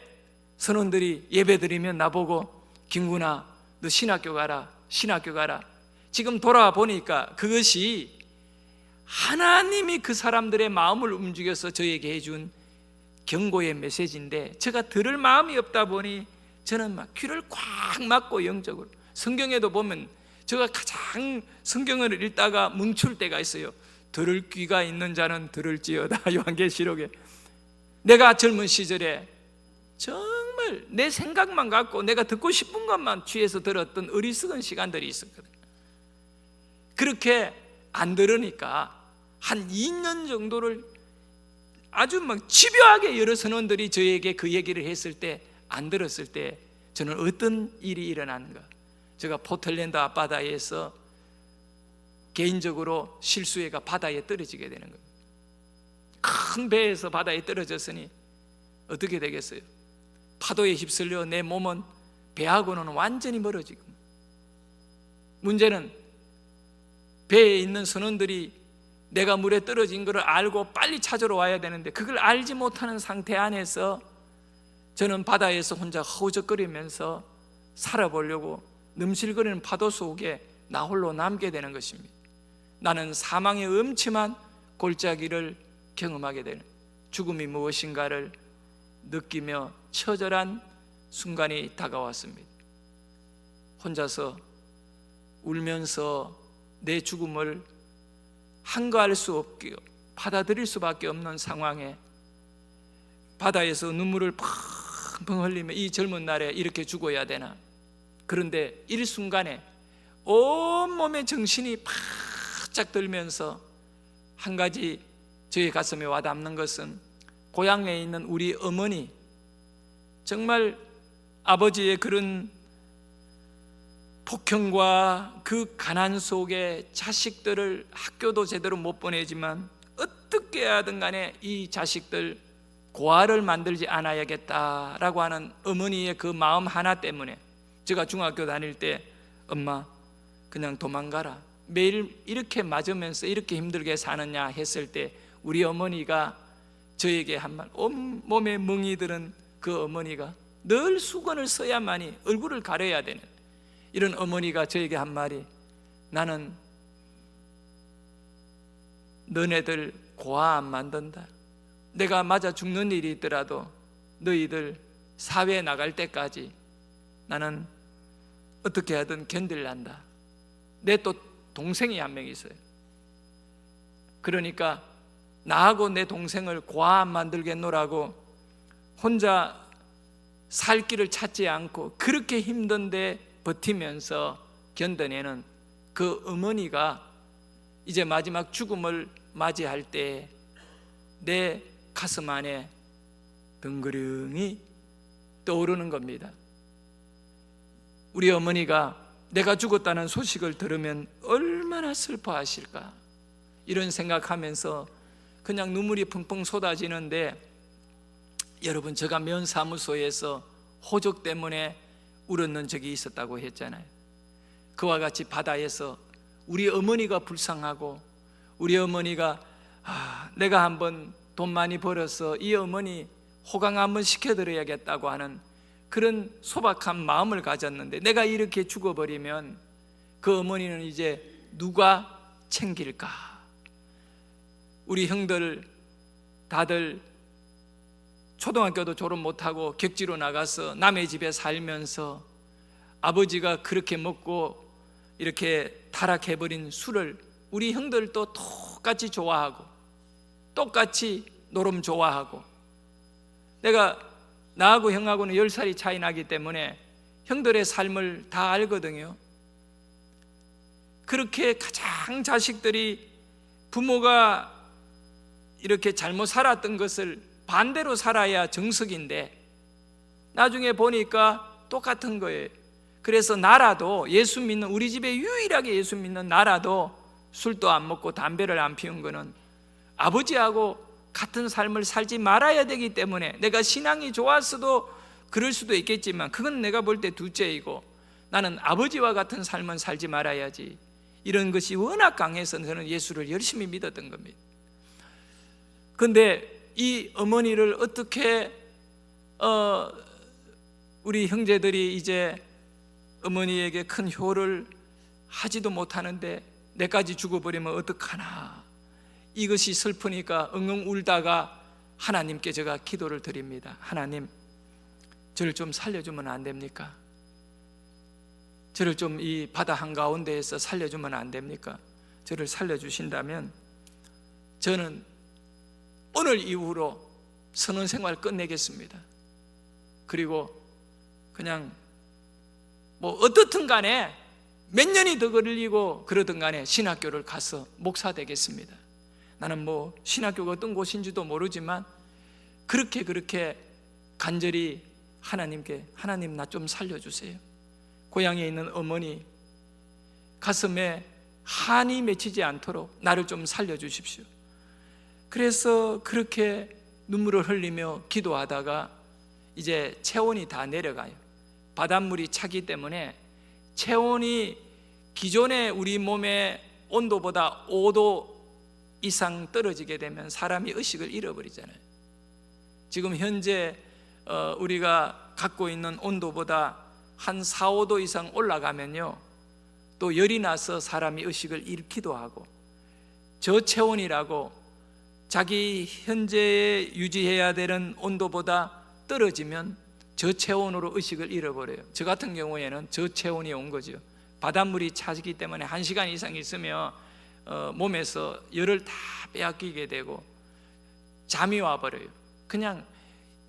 선원들이 예배드리면 나보고 김구나 너 신학교 가라. 지금 돌아와 보니까 그것이 하나님이 그 사람들의 마음을 움직여서 저에게 해준 경고의 메시지인데, 제가 들을 마음이 없다 보니 저는 막 귀를 꽉 막고 영적으로, 성경에도 보면 제가 가장 성경을 읽다가 멈출 때가 있어요. 들을 귀가 있는 자는 들을지어다. 요한계시록에. 내가 젊은 시절에 정말 내 생각만 갖고 내가 듣고 싶은 것만 취해서 들었던 어리석은 시간들이 있었거든요. 그렇게 안 들으니까 한 2년 정도를 아주 막 집요하게 여러 선원들이 저에게 그 얘기를 했을 때 안 들었을 때 저는 어떤 일이 일어나는가. 제가 포틀랜드 앞바다에서 개인적으로 실수해가 바다에 떨어지게 되는 거예요. 큰 배에서 바다에 떨어졌으니 어떻게 되겠어요? 파도에 휩쓸려 내 몸은 배하고는 완전히 멀어지고, 문제는 배에 있는 선원들이 내가 물에 떨어진 것을 알고 빨리 찾으러 와야 되는데 그걸 알지 못하는 상태 안에서 저는 바다에서 혼자 허우적거리면서 살아보려고 넘실거리는 파도 속에 나 홀로 남게 되는 것입니다. 나는 사망의 음침한 골짜기를 경험하게 되는, 죽음이 무엇인가를 느끼며 처절한 순간이 다가왔습니다. 혼자서 울면서 내 죽음을 한가할 수 없게 받아들일 수밖에 없는 상황에 바다에서 눈물을 펑펑 흘리며 이 젊은 날에 이렇게 죽어야 되나. 그런데 일순간에 온몸의 정신이 바짝 들면서 한 가지 저의 가슴에 와닿는 것은, 고향에 있는 우리 어머니, 정말 아버지의 그런 폭행과 그 가난 속에 자식들을 학교도 제대로 못 보내지만 어떻게 하든 간에 이 자식들 고아를 만들지 않아야겠다라고 하는 어머니의 그 마음 하나 때문에 제가 중학교 다닐 때 엄마 그냥 도망가라, 매일 이렇게 맞으면서 이렇게 힘들게 사느냐 했을 때 우리 어머니가 저에게 한 말, 온몸에 멍이 들은 그 어머니가 늘 수건을 써야만이 얼굴을 가려야 되는 이런 어머니가 저에게 한 말이, 나는 너네들 고아 안 만든다. 내가 맞아 죽는 일이 있더라도 너희들 사회에 나갈 때까지 나는 어떻게 하든 견딜란다. 내 또 동생이 한 명 있어요. 그러니까 나하고 내 동생을 고아 안 만들겠노라고 혼자 살 길을 찾지 않고 그렇게 힘든데 버티면서 견뎌내는 그 어머니가 이제 마지막 죽음을 맞이할 때 내 가슴 안에 덩그릉이 떠오르는 겁니다. 우리 어머니가 내가 죽었다는 소식을 들으면 얼마나 슬퍼하실까, 이런 생각하면서 그냥 눈물이 펑펑 쏟아지는데, 여러분, 제가 면사무소에서 호적 때문에 울었는 적이 있었다고 했잖아요. 그와 같이 바다에서 우리 어머니가 불쌍하고 우리 어머니가 내가 한번 돈 많이 벌어서 이 어머니 호강 한번 시켜드려야겠다고 하는 그런 소박한 마음을 가졌는데, 내가 이렇게 죽어버리면 그 어머니는 이제 누가 챙길까? 우리 형들 다들 초등학교도 졸업 못하고 격지로 나가서 남의 집에 살면서 아버지가 그렇게 먹고 이렇게 타락해버린 술을 우리 형들도 똑같이 좋아하고 똑같이 노름 좋아하고, 내가 나하고 형하고는 10살이 차이 나기 때문에 형들의 삶을 다 알거든요. 그렇게 가장 자식들이 부모가 이렇게 잘못 살았던 것을 반대로 살아야 정석인데 나중에 보니까 똑같은 거예요. 그래서 나라도, 예수 믿는, 우리 집에 유일하게 예수 믿는 나라도 술도 안 먹고 담배를 안 피운 거는 아버지하고 같은 삶을 살지 말아야 되기 때문에, 내가 신앙이 좋았어도 그럴 수도 있겠지만 그건 내가 볼 때 둘째이고, 나는 아버지와 같은 삶은 살지 말아야지, 이런 것이 워낙 강해서 저는 예수를 열심히 믿었던 겁니다. 그런데 이 어머니를 어떻게 우리 형제들이 이제 어머니에게 큰 효를 하지도 못하는데 내까지 죽어버리면 어떡하나, 이것이 슬프니까 엉엉 울다가 하나님께 제가 기도를 드립니다. 하나님, 저를 좀 살려주면 안 됩니까? 저를 좀 이 바다 한가운데에서 살려주면 안 됩니까? 저를 살려주신다면 저는 오늘 이후로 선언생활 끝내겠습니다. 그리고 그냥 뭐 어떻든 간에 몇 년이 더 걸리고 그러든 간에 신학교를 가서 목사 되겠습니다. 나는 뭐 신학교가 어떤 곳인지도 모르지만 그렇게 간절히 하나님께, 하나님 나 좀 살려주세요. 고향에 있는 어머니 가슴에 한이 맺히지 않도록 나를 좀 살려주십시오. 그래서 그렇게 눈물을 흘리며 기도하다가 이제 체온이 다 내려가요. 바닷물이 차기 때문에 체온이 기존의 우리 몸의 온도보다 5도 이상 떨어지게 되면 사람이 의식을 잃어버리잖아요. 지금 현재 우리가 갖고 있는 온도보다 한 4, 5도 이상 올라가면요, 또 열이 나서 사람이 의식을 잃기도 하고, 저체온이라고 자기 현재 유지해야 되는 온도보다 떨어지면 저체온으로 의식을 잃어버려요. 저 같은 경우에는 저체온이 온 거죠. 바닷물이 차기 때문에 1시간 이상 있으면 몸에서 열을 다 빼앗기게 되고 잠이 와버려요. 그냥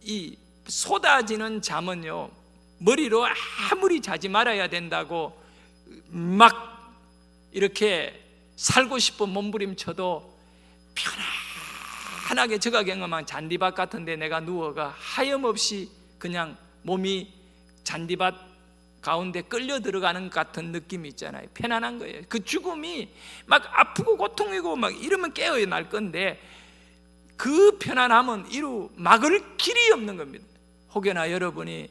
이 쏟아지는 잠은요, 머리로 아무리 자지 말아야 된다고 막 이렇게 살고 싶은 몸부림쳐도 편안하게 제가 경험한 잔디밭 같은데 내가 누워가 하염없이 그냥 몸이 잔디밭 가운데 끌려 들어가는 것 같은 느낌이 있잖아요. 편안한 거예요. 그 죽음이 막 아프고 고통이고 막 이러면 깨어야 날 건데 그 편안함은 이루 막을 길이 없는 겁니다. 혹여나 여러분이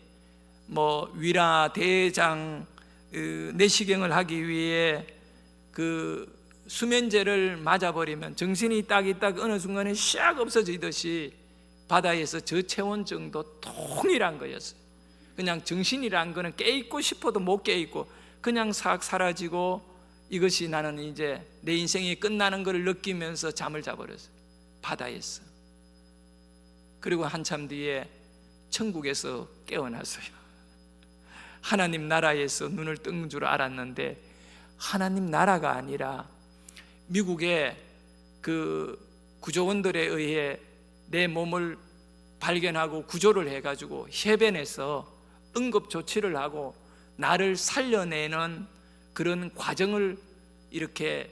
뭐 위라 대장 내시경을 하기 위해 그 수면제를 맞아버리면 정신이 딱 어느 순간에 샥 없어지듯이 바다에서 저체온 정도 동일한 거였어요. 그냥 정신이란 거는 깨있고 싶어도 못 깨있고 그냥 싹 사라지고, 이것이 나는 이제 내 인생이 끝나는 것을 느끼면서 잠을 자버렸어요, 바다에서. 그리고 한참 뒤에 천국에서 깨어났어요. 하나님 나라에서 눈을 뜬 줄 알았는데 하나님 나라가 아니라 미국의 그 구조원들에 의해 내 몸을 발견하고 구조를 해가지고 해변에서 응급 조치를 하고 나를 살려내는 그런 과정을 이렇게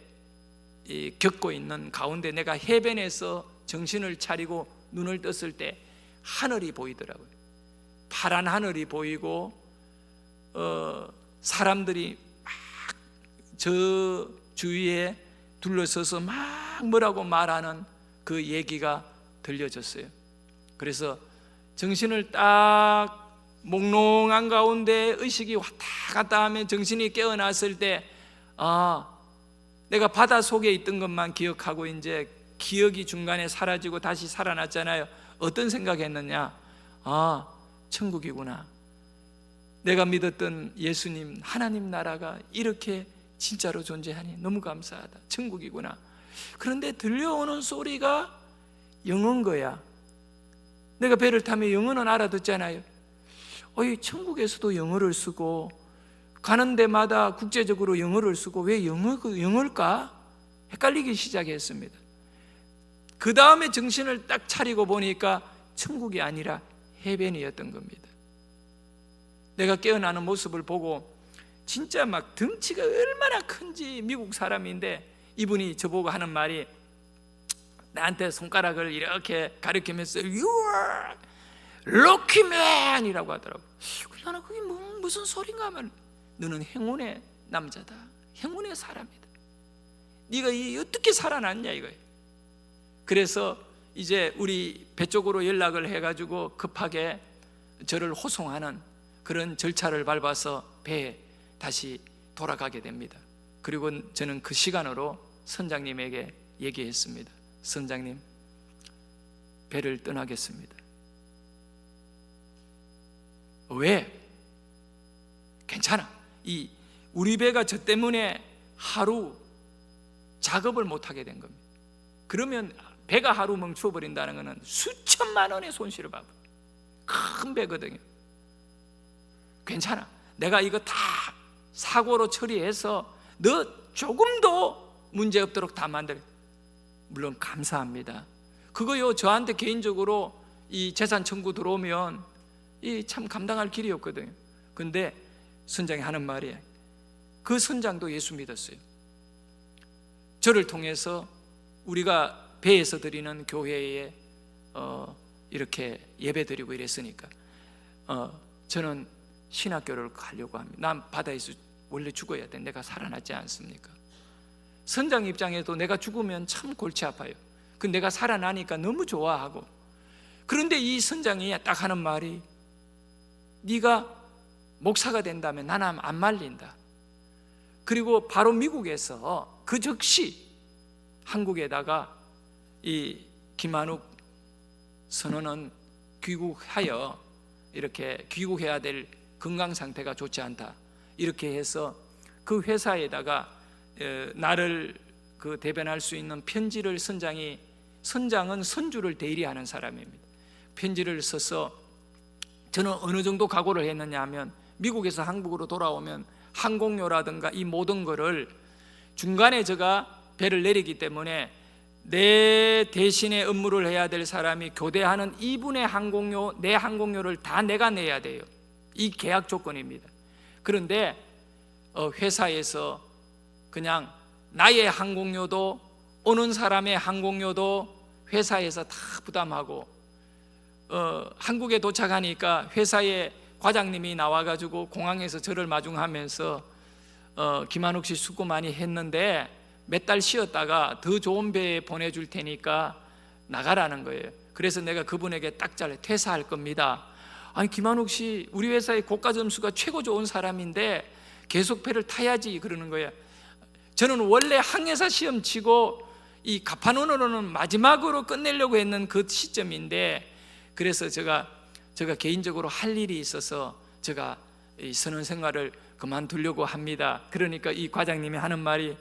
겪고 있는 가운데, 내가 해변에서 정신을 차리고 눈을 떴을 때 하늘이 보이더라고요. 파란 하늘이 보이고 사람들이 막 저 주위에 둘러서서 막 뭐라고 말하는 그 얘기가 들려졌어요. 그래서 정신을 딱 몽롱한 가운데 의식이 왔다 갔다 하면 정신이 깨어났을 때, 내가 바다 속에 있던 것만 기억하고 이제 기억이 중간에 사라지고 다시 살아났잖아요. 어떤 생각했느냐? 천국이구나. 내가 믿었던 예수님, 하나님 나라가 이렇게 진짜로 존재하니 너무 감사하다. 천국이구나. 그런데 들려오는 소리가 영어인 거야. 내가 배를 타면 영어는 알아듣잖아요. 천국에서도 영어를 쓰고 가는 데마다 국제적으로 영어를 쓰고 왜 영어일까? 헷갈리기 시작했습니다. 그 다음에 정신을 딱 차리고 보니까 천국이 아니라 해변이었던 겁니다. 내가 깨어나는 모습을 보고 진짜 막 덩치가 얼마나 큰지, 미국 사람인데 이분이 저보고 하는 말이, 나한테 손가락을 이렇게 가리키면서 You are lucky man 이라고 하더라고. 나는 그게 무슨 소린가 하면, 너는 행운의 남자다, 행운의 사람이다, 네가 어떻게 살아났냐 이거예요. 그래서 이제 우리 배 쪽으로 연락을 해가지고 급하게 저를 호송하는 그런 절차를 밟아서 배에 다시 돌아가게 됩니다. 그리고 저는 그 시간으로 선장님에게 얘기했습니다. 선장님, 배를 떠나겠습니다. 왜? 괜찮아. 우리 배가 저 때문에 하루 작업을 못하게 된 겁니다. 그러면 배가 하루 멈춰버린다는 것은 수천만 원의 손실을 봐요. 큰 배거든요. 괜찮아. 내가 이거 다 사고로 처리해서 너 조금도 문제 없도록 다 만들. 물론 감사합니다. 그거요, 저한테 개인적으로 이 재산 청구 들어오면 참 감당할 길이 없거든요. 근데 선장이 하는 말이에요. 그 선장도 예수 믿었어요. 저를 통해서 우리가 배에서 드리는 교회에 이렇게 예배 드리고 이랬으니까 저는 신학교를 가려고 합니다. 난 바다에서 원래 죽어야 돼. 내가 살아났지 않습니까? 선장 입장에도 내가 죽으면 참 골치 아파요. 근데 내가 살아나니까 너무 좋아하고. 그런데 이 선장이 딱 하는 말이, 네가 목사가 된다면 나는 안 말린다. 그리고 바로 미국에서 그 즉시 한국에다가 이 김한욱 선언은 귀국하여 이렇게 귀국해야 될 건강 상태가 좋지 않다, 이렇게 해서 그 회사에다가 나를 그 대변할 수 있는 편지를 선장은 선주를 대리하는 사람입니다. 편지를 써서 저는 어느 정도 각오를 했느냐 하면, 미국에서 한국으로 돌아오면 항공료라든가 이 모든 거를 중간에 제가 배를 내리기 때문에 내 대신에 업무를 해야 될 사람이 교대하는 이분의 항공료, 내 항공료를 다 내가 내야 돼요. 이 계약 조건입니다. 그런데 회사에서 그냥 나의 항공료도 오는 사람의 항공료도 회사에서 다 부담하고, 한국에 도착하니까 회사의 과장님이 나와가지고 공항에서 저를 마중하면서 김한욱 씨 수고 많이 했는데 몇 달 쉬었다가 더 좋은 배에 보내줄 테니까 나가라는 거예요. 그래서 내가 그분에게 딱 잘라 퇴사할 겁니다. 아니, 김한욱 씨 우리 회사의 고가 점수가 최고 좋은 사람인데 계속 배를 타야지 그러는 거예요. 저는 원래 항해사 시험 치고 이 가판원어로는 마지막으로 끝내려고 했는 그 시점인데, 그래서 제가 개인적으로 할 일이 있어서 제가 이 선원 생활을 그만두려고 합니다. 그러니까 이 과장님이 하는 말이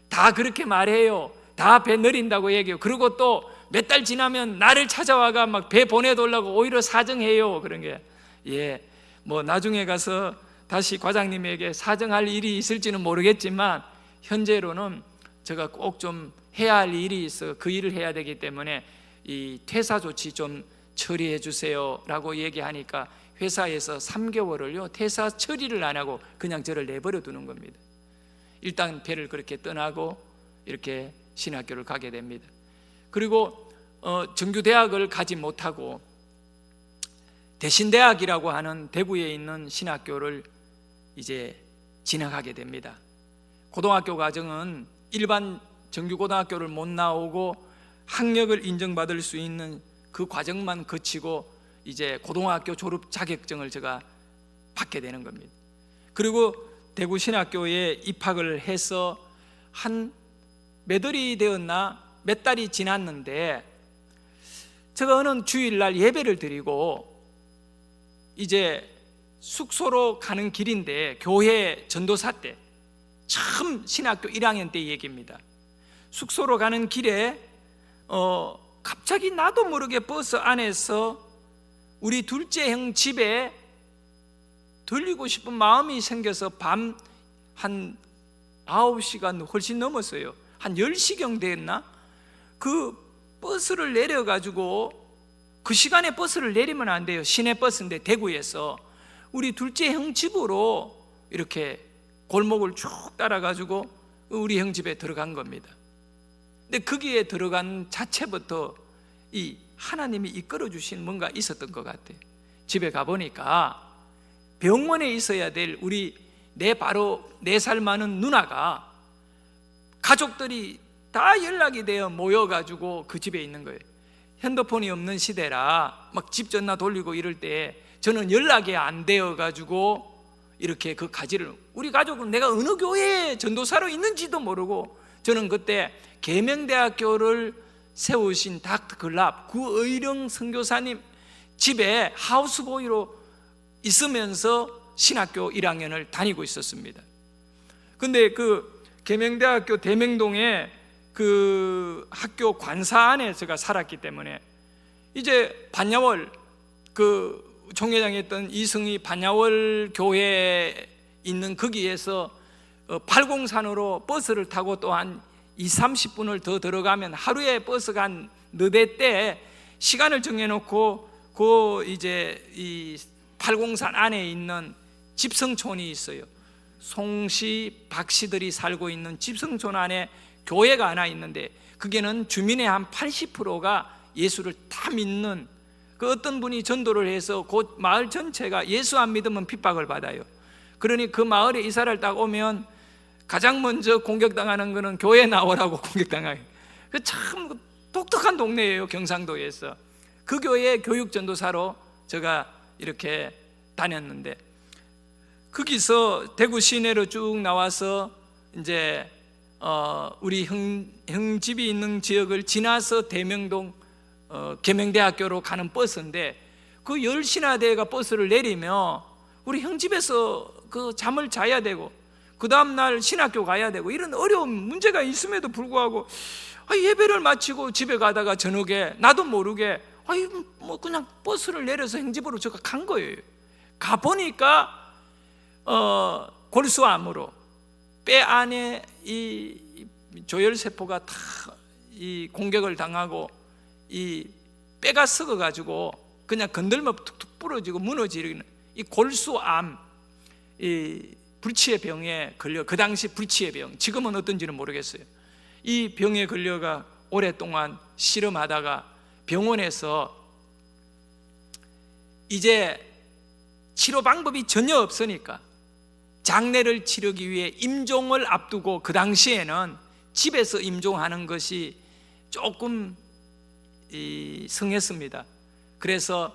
다 그렇게 말해요. 다 배 내린다고 얘기해요. 그리고 또 몇 달 지나면 나를 찾아와가 막 배 보내달라고 오히려 사정해요. 그런 게, 예, 뭐 나중에 가서 다시 과장님에게 사정할 일이 있을지는 모르겠지만 현재로는 제가 꼭 좀 해야 할 일이 있어 그 일을 해야 되기 때문에 이 퇴사 조치 좀 처리해 주세요 라고 얘기하니까 회사에서 3개월을요 퇴사 처리를 안 하고 그냥 저를 내버려 두는 겁니다. 일단 배를 그렇게 떠나고 이렇게 신학교를 가게 됩니다. 그리고 정규대학을 가지 못하고 대신대학이라고 하는 대구에 있는 신학교를 이제 진학하게 됩니다. 고등학교 과정은 일반 정규고등학교를 못 나오고 학력을 인정받을 수 있는 그 과정만 거치고 이제 고등학교 졸업 자격증을 제가 받게 되는 겁니다. 그리고 대구 신학교에 입학을 해서 한 몇 월이 되었나 몇 달이 지났는데 제가 어느 주일날 예배를 드리고 이제 숙소로 가는 길인데 교회 전도사 때 처음 신학교 1학년 때 얘기입니다. 숙소로 가는 길에 갑자기 나도 모르게 버스 안에서 우리 둘째 형 집에 들리고 싶은 마음이 생겨서 밤 한 9시가 훨씬 넘었어요. 한 10시경 됐나? 그 버스를 내려가지고, 그 시간에 버스를 내리면 안 돼요. 시내버스인데 대구에서 우리 둘째 형 집으로 이렇게 골목을 쭉 따라가지고 우리 형 집에 들어간 겁니다. 근데 거기에 들어간 자체부터 이 하나님이 이끌어 주신 뭔가 있었던 것 같아요. 집에 가보니까 병원에 있어야 될 우리 바로 4살 많은 누나가 가족들이 다 연락이 되어 모여가지고 그 집에 있는 거예요. 핸드폰이 없는 시대라 막 집 전화 돌리고 이럴 때 저는 연락이 안 되어가지고 이렇게 그 가지를, 우리 가족은 내가 어느 교회에 전도사로 있는지도 모르고, 저는 그때 계명대학교를 세우신 닥터 글랍 구의령 선교사님 집에 하우스보이로 있으면서 신학교 1학년을 다니고 있었습니다. 근데 그 계명대학교 대명동에 그 학교 관사 안에 제가 살았기 때문에 이제 반야월 그 총회장이었던 이승희 반야월 교회에 있는 거기에서 803으로 버스를 타고 또 한 20-30분을 더 들어가면 하루에 버스가 한 4대 때 시간을 정해놓고 그 이제 이 803 안에 있는 집성촌이 있어요. 송씨, 박씨들이 살고 있는 집성촌 안에 교회가 하나 있는데 그게는 주민의 한 80%가 예수를 다 믿는, 그 어떤 분이 전도를 해서 그 마을 전체가 예수 안 믿으면 핍박을 받아요. 그러니 그 마을에 이사를 딱 오면 가장 먼저 공격당하는 거는 교회 나오라고 공격당해요. 참 독특한 동네예요. 경상도에서 그 교회 교육전도사로 제가 이렇게 다녔는데, 거기서 대구 시내로 쭉 나와서 이제 우리 형 집이 있는 지역을 지나서 대명동 계명대학교로 가는 버스인데, 그 10시나 돼가 버스를 내리면 우리 형 집에서 그 잠을 자야 되고 그 다음날 신학교 가야 되고 이런 어려운 문제가 있음에도 불구하고 예배를 마치고 집에 가다가 저녁에 나도 모르게 뭐 그냥 버스를 내려서 형 집으로 제가 간 거예요. 가보니까 골수암으로 뼈 안에 이 조혈세포가 다 이 공격을 당하고 이 뼈가 썩어가지고 그냥 건들면 툭툭 부러지고 무너지는 이 골수암, 이 불치의 병에 걸려, 그 당시 불치의 병, 지금은 어떤지는 모르겠어요. 이 병에 걸려가 오랫동안 실험하다가 병원에서 이제 치료 방법이 전혀 없으니까 장례를 치르기 위해 임종을 앞두고, 그 당시에는 집에서 임종하는 것이 조금 성했습니다. 그래서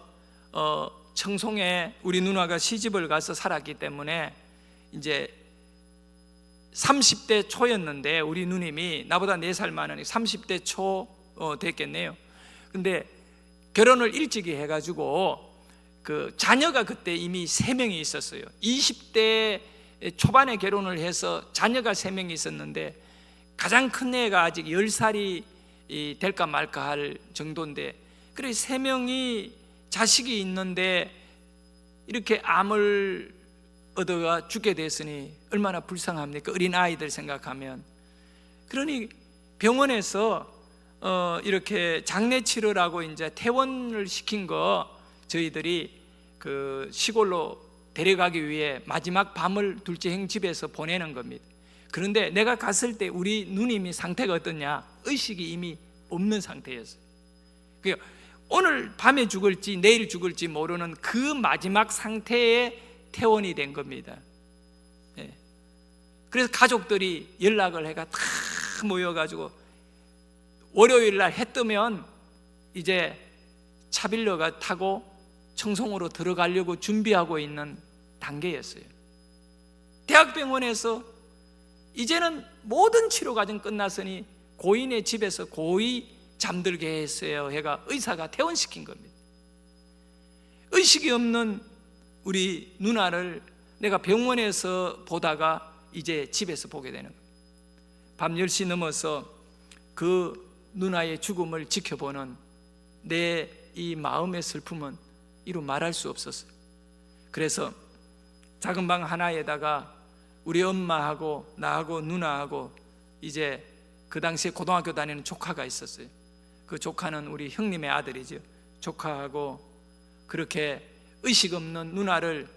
청송에 우리 누나가 시집을 가서 살았기 때문에 이제 30대 초였는데 우리 누님이 나보다 4살 많으니 30대 초 됐겠네요. 근데 결혼을 일찍이 해가지고 그 자녀가 그때 이미 3명이 있었어요. 20대 초반에 결혼을 해서 자녀가 3명이 있었는데 가장 큰 애가 아직 10살이 될까 말까 할 정도인데, 그래 3명이 자식이 있는데 이렇게 암을 얻어가 죽게 됐으니 얼마나 불쌍합니까? 어린 아이들 생각하면. 그러니 병원에서 이렇게 장례 치료라고 이제 퇴원을 시킨 거 저희들이 그 시골로 데려가기 위해 마지막 밤을 둘째 형 집에서 보내는 겁니다. 그런데 내가 갔을 때 우리 누님이 상태가 어떠냐? 의식이 이미 없는 상태였어요. 오늘 밤에 죽을지 내일 죽을지 모르는 그 마지막 상태에 퇴원이 된 겁니다. 그래서 가족들이 연락을 해가 다 모여가지고 월요일 날 해 뜨면 이제 차빌러가 타고 청송으로 들어가려고 준비하고 있는 단계였어요. 대학병원에서 이제는 모든 치료 과정 끝났으니 고인의 집에서 고이 잠들게 했어요. 해가 의사가 퇴원시킨 겁니다. 의식이 없는 우리 누나를 내가 병원에서 보다가 이제 집에서 보게 되는 겁니다. 밤 10시 넘어서 그 누나의 죽음을 지켜보는 내 이 마음의 슬픔은 이루 말할 수 없었어요. 그래서 작은 방 하나에다가 우리 엄마하고 나하고 누나하고 이제 그 당시에 고등학교 다니는 조카가 있었어요. 그 조카는 우리 형님의 아들이죠. 조카하고 그렇게 의식 없는 누나를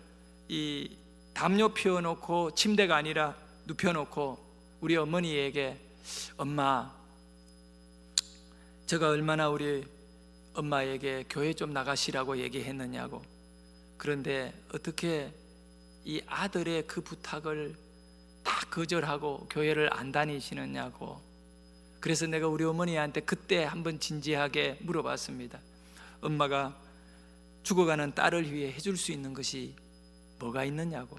이 담요 피워놓고 침대가 아니라 눕혀놓고 우리 어머니에게 엄마, 제가 얼마나 우리 엄마에게 교회 좀 나가시라고 얘기했느냐고. 그런데 어떻게 이 아들의 그 부탁을 다 거절하고 교회를 안 다니시느냐고. 그래서 내가 우리 어머니한테 그때 한번 진지하게 물어봤습니다. 엄마가 죽어가는 딸을 위해 해줄 수 있는 것이 뭐가 있느냐고.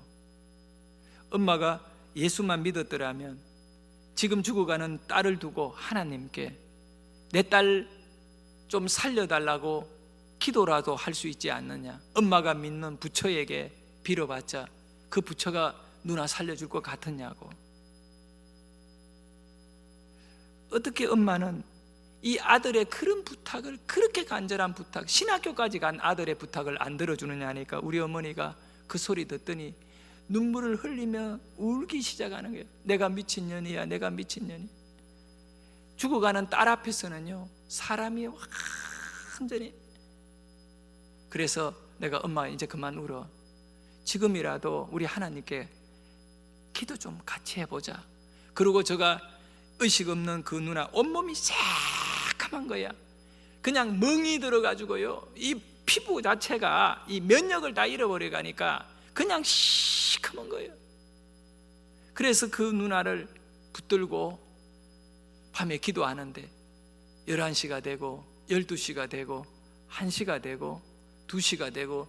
엄마가 예수만 믿었더라면 지금 죽어가는 딸을 두고 하나님께 내 딸 좀 살려달라고 기도라도 할 수 있지 않느냐. 엄마가 믿는 부처에게 빌어봤자 그 부처가 누나 살려줄 것 같았냐고. 어떻게 엄마는 이 아들의 그런 부탁을, 그렇게 간절한 부탁, 신학교까지 간 아들의 부탁을 안 들어주느냐 하니까 우리 어머니가 그 소리 듣더니 눈물을 흘리며 울기 시작하는 거예요. 내가 미친년이야, 내가 미친년이. 죽어가는 딸 앞에서는요 사람이 완전히. 그래서 내가 엄마 이제 그만 울어. 지금이라도 우리 하나님께 기도 좀 같이 해보자. 그리고 제가 의식 없는 그 누나 온몸이 새카만 거야. 그냥 멍이 들어가지고요 이 피부 자체가 이 면역을 다 잃어버려 가니까 그냥 시커먼 거예요. 그래서 그 누나를 붙들고 밤에 기도하는데 11시가 되고 12시가 되고 1시가 되고 2시가 되고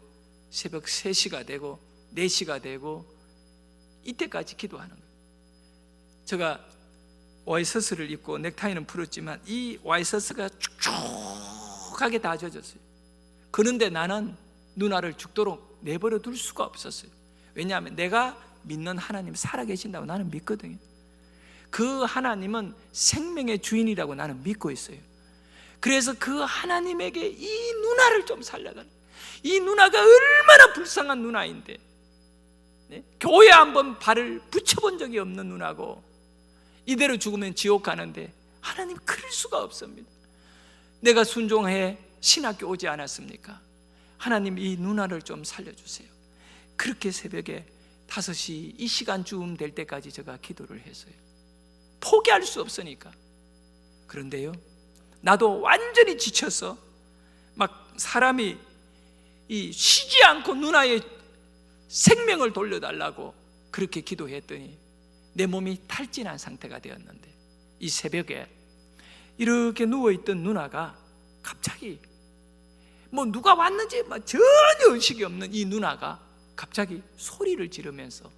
새벽 3시가 되고 4시가 되고 이때까지 기도하는 거예요. 제가 와이셔츠를 입고 넥타이는 풀었지만 이 와이셔츠가 축축하게 다 젖었어요. 그런데 나는 누나를 죽도록 내버려 둘 수가 없었어요. 왜냐하면 내가 믿는 하나님 살아계신다고 나는 믿거든요. 그 하나님은 생명의 주인이라고 나는 믿고 있어요. 그래서 그 하나님에게 이 누나를 좀 살려달라. 이 누나가 얼마나 불쌍한 누나인데, 네? 교회 한번 발을 붙여본 적이 없는 누나고 이대로 죽으면 지옥 가는데 하나님 그럴 수가 없습니다. 내가 순종해 신학교 오지 않았습니까? 하나님 이 누나를 좀 살려주세요. 그렇게 새벽에 5시 이 시간쯤 될 때까지 제가 기도를 했어요. 포기할 수 없으니까. 그런데요 나도 완전히 지쳐서 막 사람이 이 쉬지 않고 누나의 생명을 돌려달라고 그렇게 기도했더니 내 몸이 탈진한 상태가 되었는데 이 새벽에 이렇게 누워있던 누나가 갑자기 뭐 누가 왔는지 전혀 의식이 없는 이 누나가 갑자기 소리를 지르면서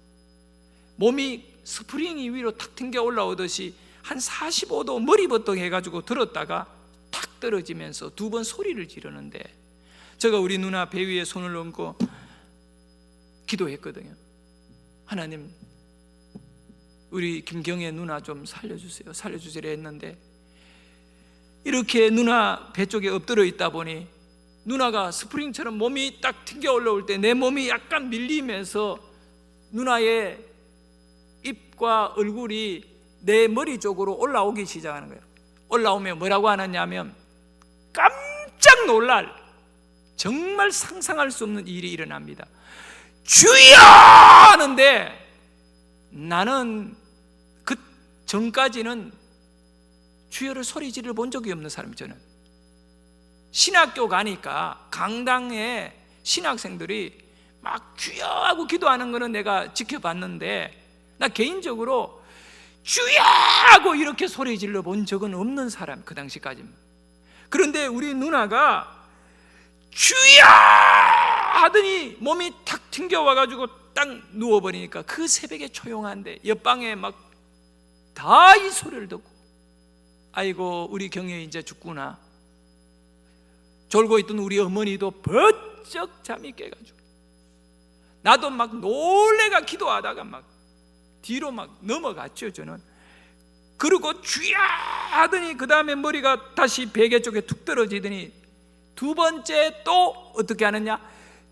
몸이 스프링이 위로 탁 튕겨 올라오듯이 한 45도 머리부터 해가지고 들었다가 탁 떨어지면서 두 번 소리를 지르는데, 제가 우리 누나 배 위에 손을 얹고 기도했거든요. 하나님, 우리 김경애 누나 좀 살려주세요, 살려주세요 했는데, 이렇게 누나 배 쪽에 엎드려 있다 보니 누나가 스프링처럼 몸이 딱 튕겨 올라올 때 내 몸이 약간 밀리면서 누나의 입과 얼굴이 내 머리 쪽으로 올라오기 시작하는 거예요. 올라오면 뭐라고 하느냐면, 깜짝 놀랄, 정말 상상할 수 없는 일이 일어납니다. 주여! 하는데 나는 그 전까지는 주여를 소리 지르 본 적이 없는 사람이에요. 저는 신학교 가니까 강당에 신학생들이 막 주여 하고 기도하는 거는 내가 지켜봤는데, 나 개인적으로 주여 하고 이렇게 소리 질러 본 적은 없는 사람, 그 당시까지는. 그런데 우리 누나가 주여 하더니 몸이 탁 튕겨와가지고 딱 누워버리니까 그 새벽에 조용한데 옆방에 막 다 이 소리를 듣고, 아이고 우리 경혜 이제 죽구나. 졸고 있던 우리 어머니도 번쩍 잠이 깨가지고, 나도 막 놀래가 기도하다가 막 뒤로 막 넘어갔죠. 저는 그리고 주야 하더니 그 다음에 머리가 다시 베개 쪽에 툭 떨어지더니 두 번째 또 어떻게 하느냐,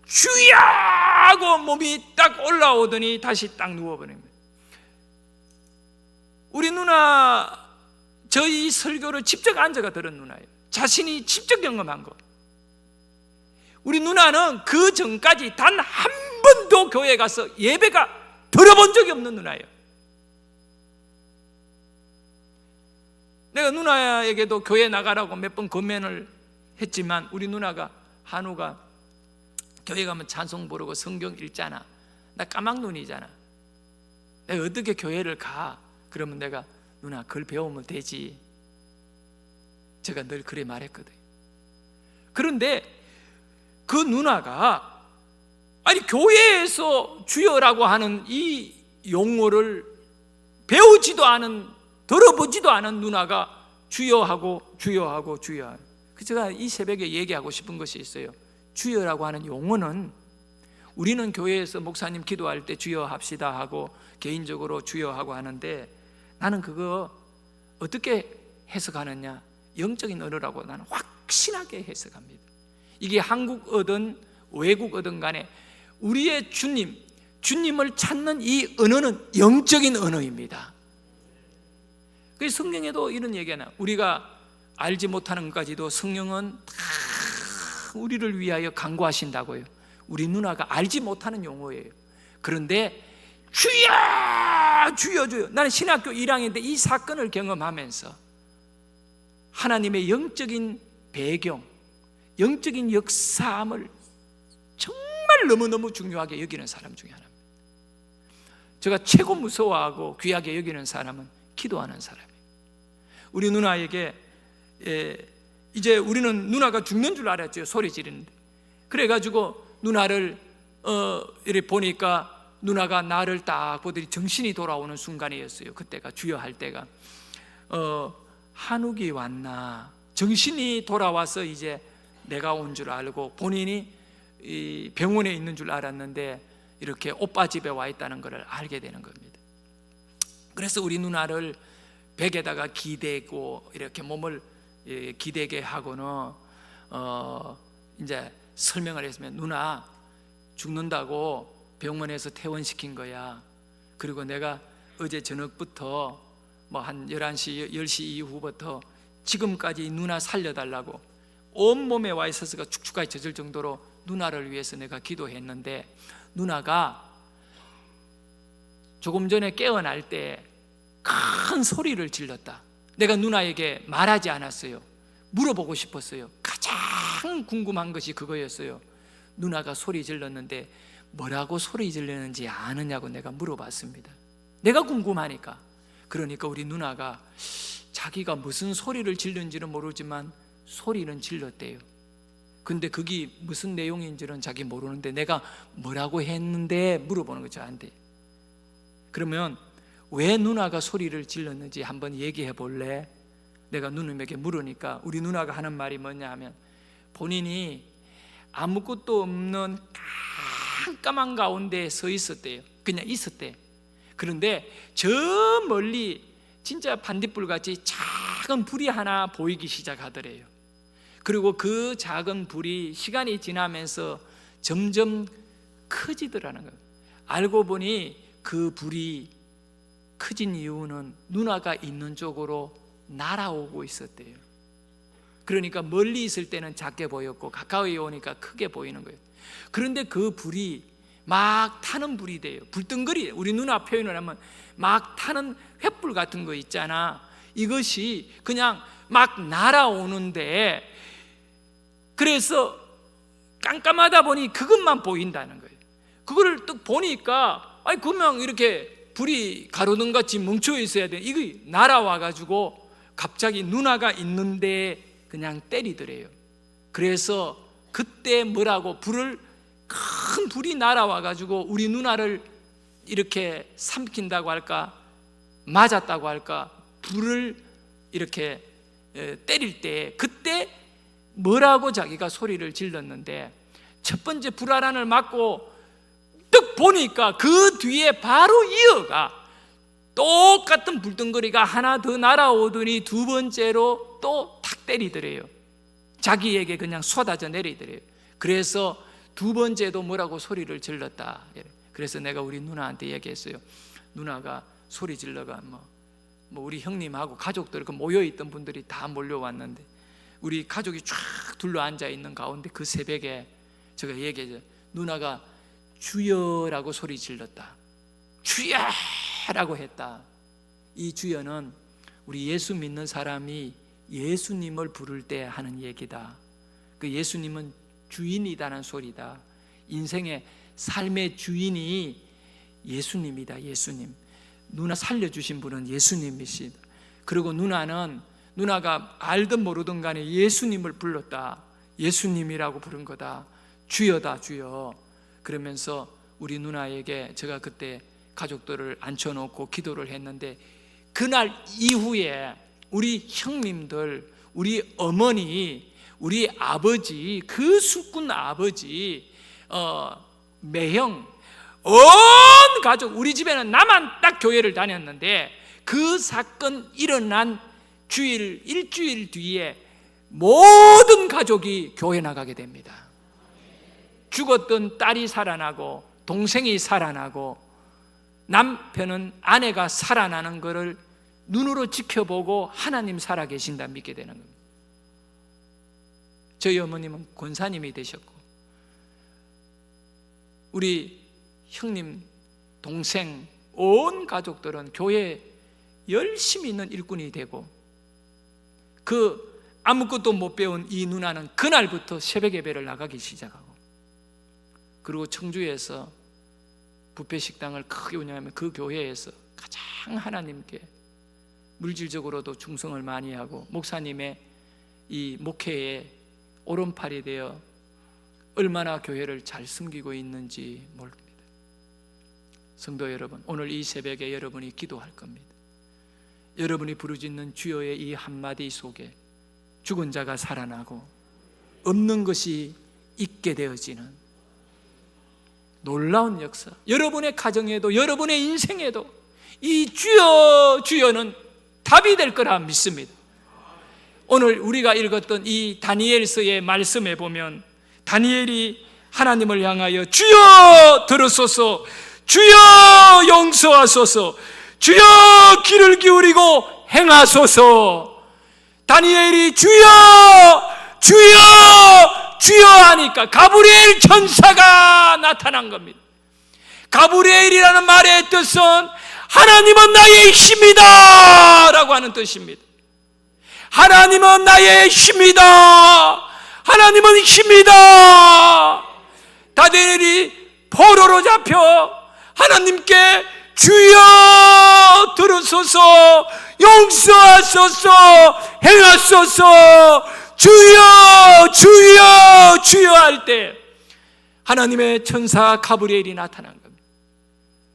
주야 하고 몸이 딱 올라오더니 다시 딱 누워버립니다. 우리 누나 저희 설교를 직접 앉아가 들은 누나예요. 자신이 직접 경험한 거. 우리 누나는 그 전까지 단 한 번도 교회 가서 예배가 들어본 적이 없는 누나예요. 내가 누나에게도 교회 나가라고 몇 번 권면을 했지만, 우리 누나가, 한우가 교회 가면 찬송 부르고 성경 읽잖아. 나 까막눈이잖아. 내가 어떻게 교회를 가? 그러면 내가, 누나 그걸 배우면 되지. 제가 늘 그래 말했거든. 그런데 그 누나가, 아니 교회에서 주여라고 하는 이 용어를 배우지도 않은, 들어보지도 않은 누나가 주여하고 주여하고 주여하고. 제가 이 새벽에 얘기하고 싶은 것이 있어요. 주여라고 하는 용어는, 우리는 교회에서 목사님 기도할 때 주여합시다 하고 개인적으로 주여하고 하는데, 나는 그거 어떻게 해석하느냐, 영적인 언어라고 나는 확신하게 해석합니다. 이게 한국어든 외국어든 간에 우리의 주님을 찾는 이 언어는 영적인 언어입니다. 그래서 성경에도 이런 얘기가, 우리가 알지 못하는 것까지도 성령은 다 우리를 위하여 간구하신다고요. 우리 누나가 알지 못하는 용어예요. 그런데 주여 주여 주여, 나는 신학교 1학년 때 이 사건을 경험하면서 하나님의 영적인 배경, 영적인 역사함을 정말 너무너무 중요하게 여기는 사람 중에 하나입니다. 제가 최고 무서워하고 귀하게 여기는 사람은 기도하는 사람이에요. 우리 누나에게 이제 우리는 누나가 죽는 줄 알았죠. 소리 지르는데. 그래가지고 누나를 이렇게 보니까 누나가 나를 딱 보더니 정신이 돌아오는 순간이었어요. 그때가 주여할 때가 한욱이 왔나, 정신이 돌아와서 이제 내가 온 줄 알고, 본인이 이 병원에 있는 줄 알았는데 이렇게 오빠 집에 와 있다는 것을 알게 되는 겁니다. 그래서 우리 누나를 벽에다가 기대고 이렇게 몸을 기대게 하고는 이제 설명을 했으면, 누나 죽는다고 병원에서 퇴원시킨 거야. 그리고 내가 어제 저녁부터 뭐 한 11시, 10시 이후부터 지금까지 누나 살려달라고 온몸에 와 있어서가 축축하게 젖을 정도로 누나를 위해서 내가 기도했는데, 누나가 조금 전에 깨어날 때 큰 소리를 질렀다. 내가 누나에게 말하지 않았어요. 물어보고 싶었어요. 가장 궁금한 것이 그거였어요. 누나가 소리 질렀는데 뭐라고 소리 질렀는지 아느냐고 내가 물어봤습니다. 내가 궁금하니까. 그러니까 우리 누나가 자기가 무슨 소리를 질렀는지는 모르지만 소리는 질렀대요. 근데 그게 무슨 내용인지는 자기 모르는데 내가 뭐라고 했는데 물어보는 거죠, 저한테. 그러면 왜 누나가 소리를 질렀는지 한번 얘기해 볼래? 내가 누님에게 물으니까 우리 누나가 하는 말이 뭐냐 하면, 본인이 아무것도 없는 깜깜한 가운데 서 있었대요. 그냥 있었대. 그런데 저 멀리 진짜 반딧불같이 작은 불이 하나 보이기 시작하더래요. 그리고 그 작은 불이 시간이 지나면서 점점 커지더라는 거예요. 알고 보니 그 불이 커진 이유는 누나가 있는 쪽으로 날아오고 있었대요. 그러니까 멀리 있을 때는 작게 보였고 가까이 오니까 크게 보이는 거예요. 그런데 그 불이 막 타는 불이 돼요. 불덩거리, 우리 누나 표현을 하면 막 타는 횃불 같은 거 있잖아. 이것이 그냥 막 날아오는데, 그래서 깜깜하다 보니 그것만 보인다는 거예요. 그거를 또 보니까 그냥 이렇게 불이 가로등같이 멈춰 있어야 돼. 이거 날아와가지고 갑자기 누나가 있는데 그냥 때리더래요. 그래서 그때 뭐라고, 큰 불이 날아와가지고 우리 누나를 이렇게 삼킨다고 할까, 맞았다고 할까, 불을 이렇게 때릴 때 그때 뭐라고 자기가 소리를 질렀는데, 첫 번째 불화란을 맞고 딱 보니까 그 뒤에 바로 이어가 똑같은 불덩거리가 하나 더 날아오더니 두 번째로 또 탁 때리더래요. 자기에게 그냥 쏟아져 내리더래요. 그래서 두 번째도 뭐라고 소리를 질렀다. 그래서 내가 우리 누나한테 얘기했어요. 누나가 소리 질러가 뭐 우리 형님하고 가족들, 그 모여있던 분들이 다 몰려왔는데 우리 가족이 쫙 둘러 앉아 있는 가운데 그 새벽에 제가 얘기했죠. 누나가 주여라고 소리 질렀다. 주여라고 했다. 이 주여는 우리 예수 믿는 사람이 예수님을 부를 때 하는 얘기다. 그 예수님은 주인이다는 소리다. 인생의 삶의 주인이 예수님이다. 예수님. 누나 살려주신 분은 예수님이시다. 그리고 누나가 알든 모르든 간에 예수님을 불렀다. 예수님이라고 부른 거다. 주여다, 주여. 그러면서 우리 누나에게 제가 그때 가족들을 앉혀놓고 기도를 했는데, 그날 이후에 우리 형님들, 우리 어머니, 우리 아버지, 그 술꾼 아버지, 매형, 온 가족, 우리 집에는 나만 딱 교회를 다녔는데 그 사건 일어난 일주일 뒤에 모든 가족이 교회 나가게 됩니다. 죽었던 딸이 살아나고 동생이 살아나고 남편은, 아내가 살아나는 것을 눈으로 지켜보고 하나님 살아계신다 믿게 되는 겁니다. 저희 어머님은 권사님이 되셨고 우리 형님, 동생, 온 가족들은 교회에 열심히 있는 일꾼이 되고, 그 아무것도 못 배운 이 누나는 그날부터 새벽 예배를 나가기 시작하고, 그리고 청주에서 뷔페 식당을 크게 운영하면 그 교회에서 가장 하나님께 물질적으로도 충성을 많이 하고 목사님의 이 목회에 오른팔이 되어 얼마나 교회를 잘 섬기고 있는지 모릅니다. 성도 여러분, 오늘 이 새벽에 여러분이 기도할 겁니다. 여러분이 부르짖는 주여의 이 한마디 속에 죽은 자가 살아나고 없는 것이 있게 되어지는 놀라운 역사, 여러분의 가정에도 여러분의 인생에도 이 주여 주여는 답이 될 거라 믿습니다. 오늘 우리가 읽었던 이 다니엘서의 말씀에 보면 다니엘이 하나님을 향하여 주여 들으소서, 주여 용서하소서, 주여 귀를 기울이고 행하소서. 다니엘이 주여 주여 주여 하니까 가브리엘 천사가 나타난 겁니다. 가브리엘이라는 말의 뜻은 하나님은 나의 힘이다 라고 하는 뜻입니다. 하나님은 나의 힘이다. 하나님은 힘이다. 다니엘이 포로로 잡혀 하나님께 주여 들으소서, 용서하소서, 행하소서, 주여 주여 주여 할 때 하나님의 천사 가브리엘이 나타난 겁니다.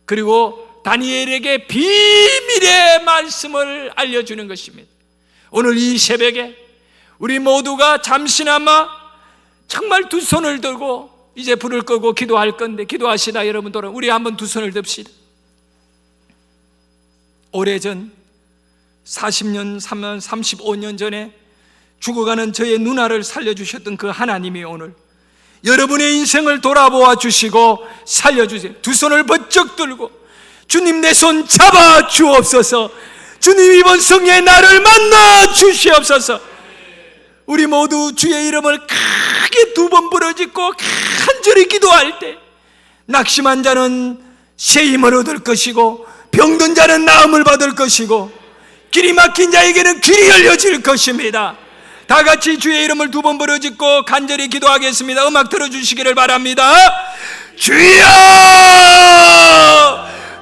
그리고 다니엘에게 비밀의 말씀을 알려주는 것입니다. 오늘 이 새벽에 우리 모두가 잠시나마 정말 두 손을 들고 이제 불을 끄고 기도할 건데, 기도하시다 여러분들, 우리 한번 두 손을 듭시다. 오래전 40년, 35년 전에 죽어가는 저의 누나를 살려주셨던 그 하나님이 오늘 여러분의 인생을 돌아보아 주시고 살려주세요. 두 손을 번쩍 들고 주님, 내 손 잡아 주옵소서. 주님, 이번 성에 나를 만나 주시옵소서. 우리 모두 주의 이름을 크게 두 번 부르짖고 간절히 기도할 때 낙심한 자는 새 힘을 얻을 것이고, 병든 자는 나음을 받을 것이고, 길이 막힌 자에게는 길이 열려질 것입니다. 다 같이 주의 이름을 두 번 부르짖고 간절히 기도하겠습니다. 음악 들어주시기를 바랍니다. 주여,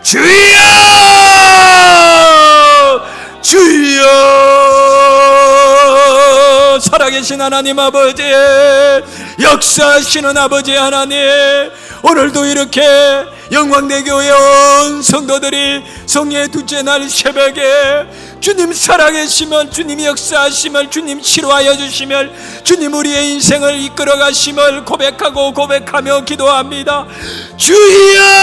주여, 주여. 살아계신 하나님 아버지, 역사하시는 아버지 하나님, 오늘도 이렇게 영광대교회 온 성도들이 성례 둘째 날 새벽에 주님 살아계심을, 주님 역사하심을, 주님 치료하여 주심을, 주님 우리의 인생을 이끌어 가심을 고백하고 고백하며 기도합니다. 주여.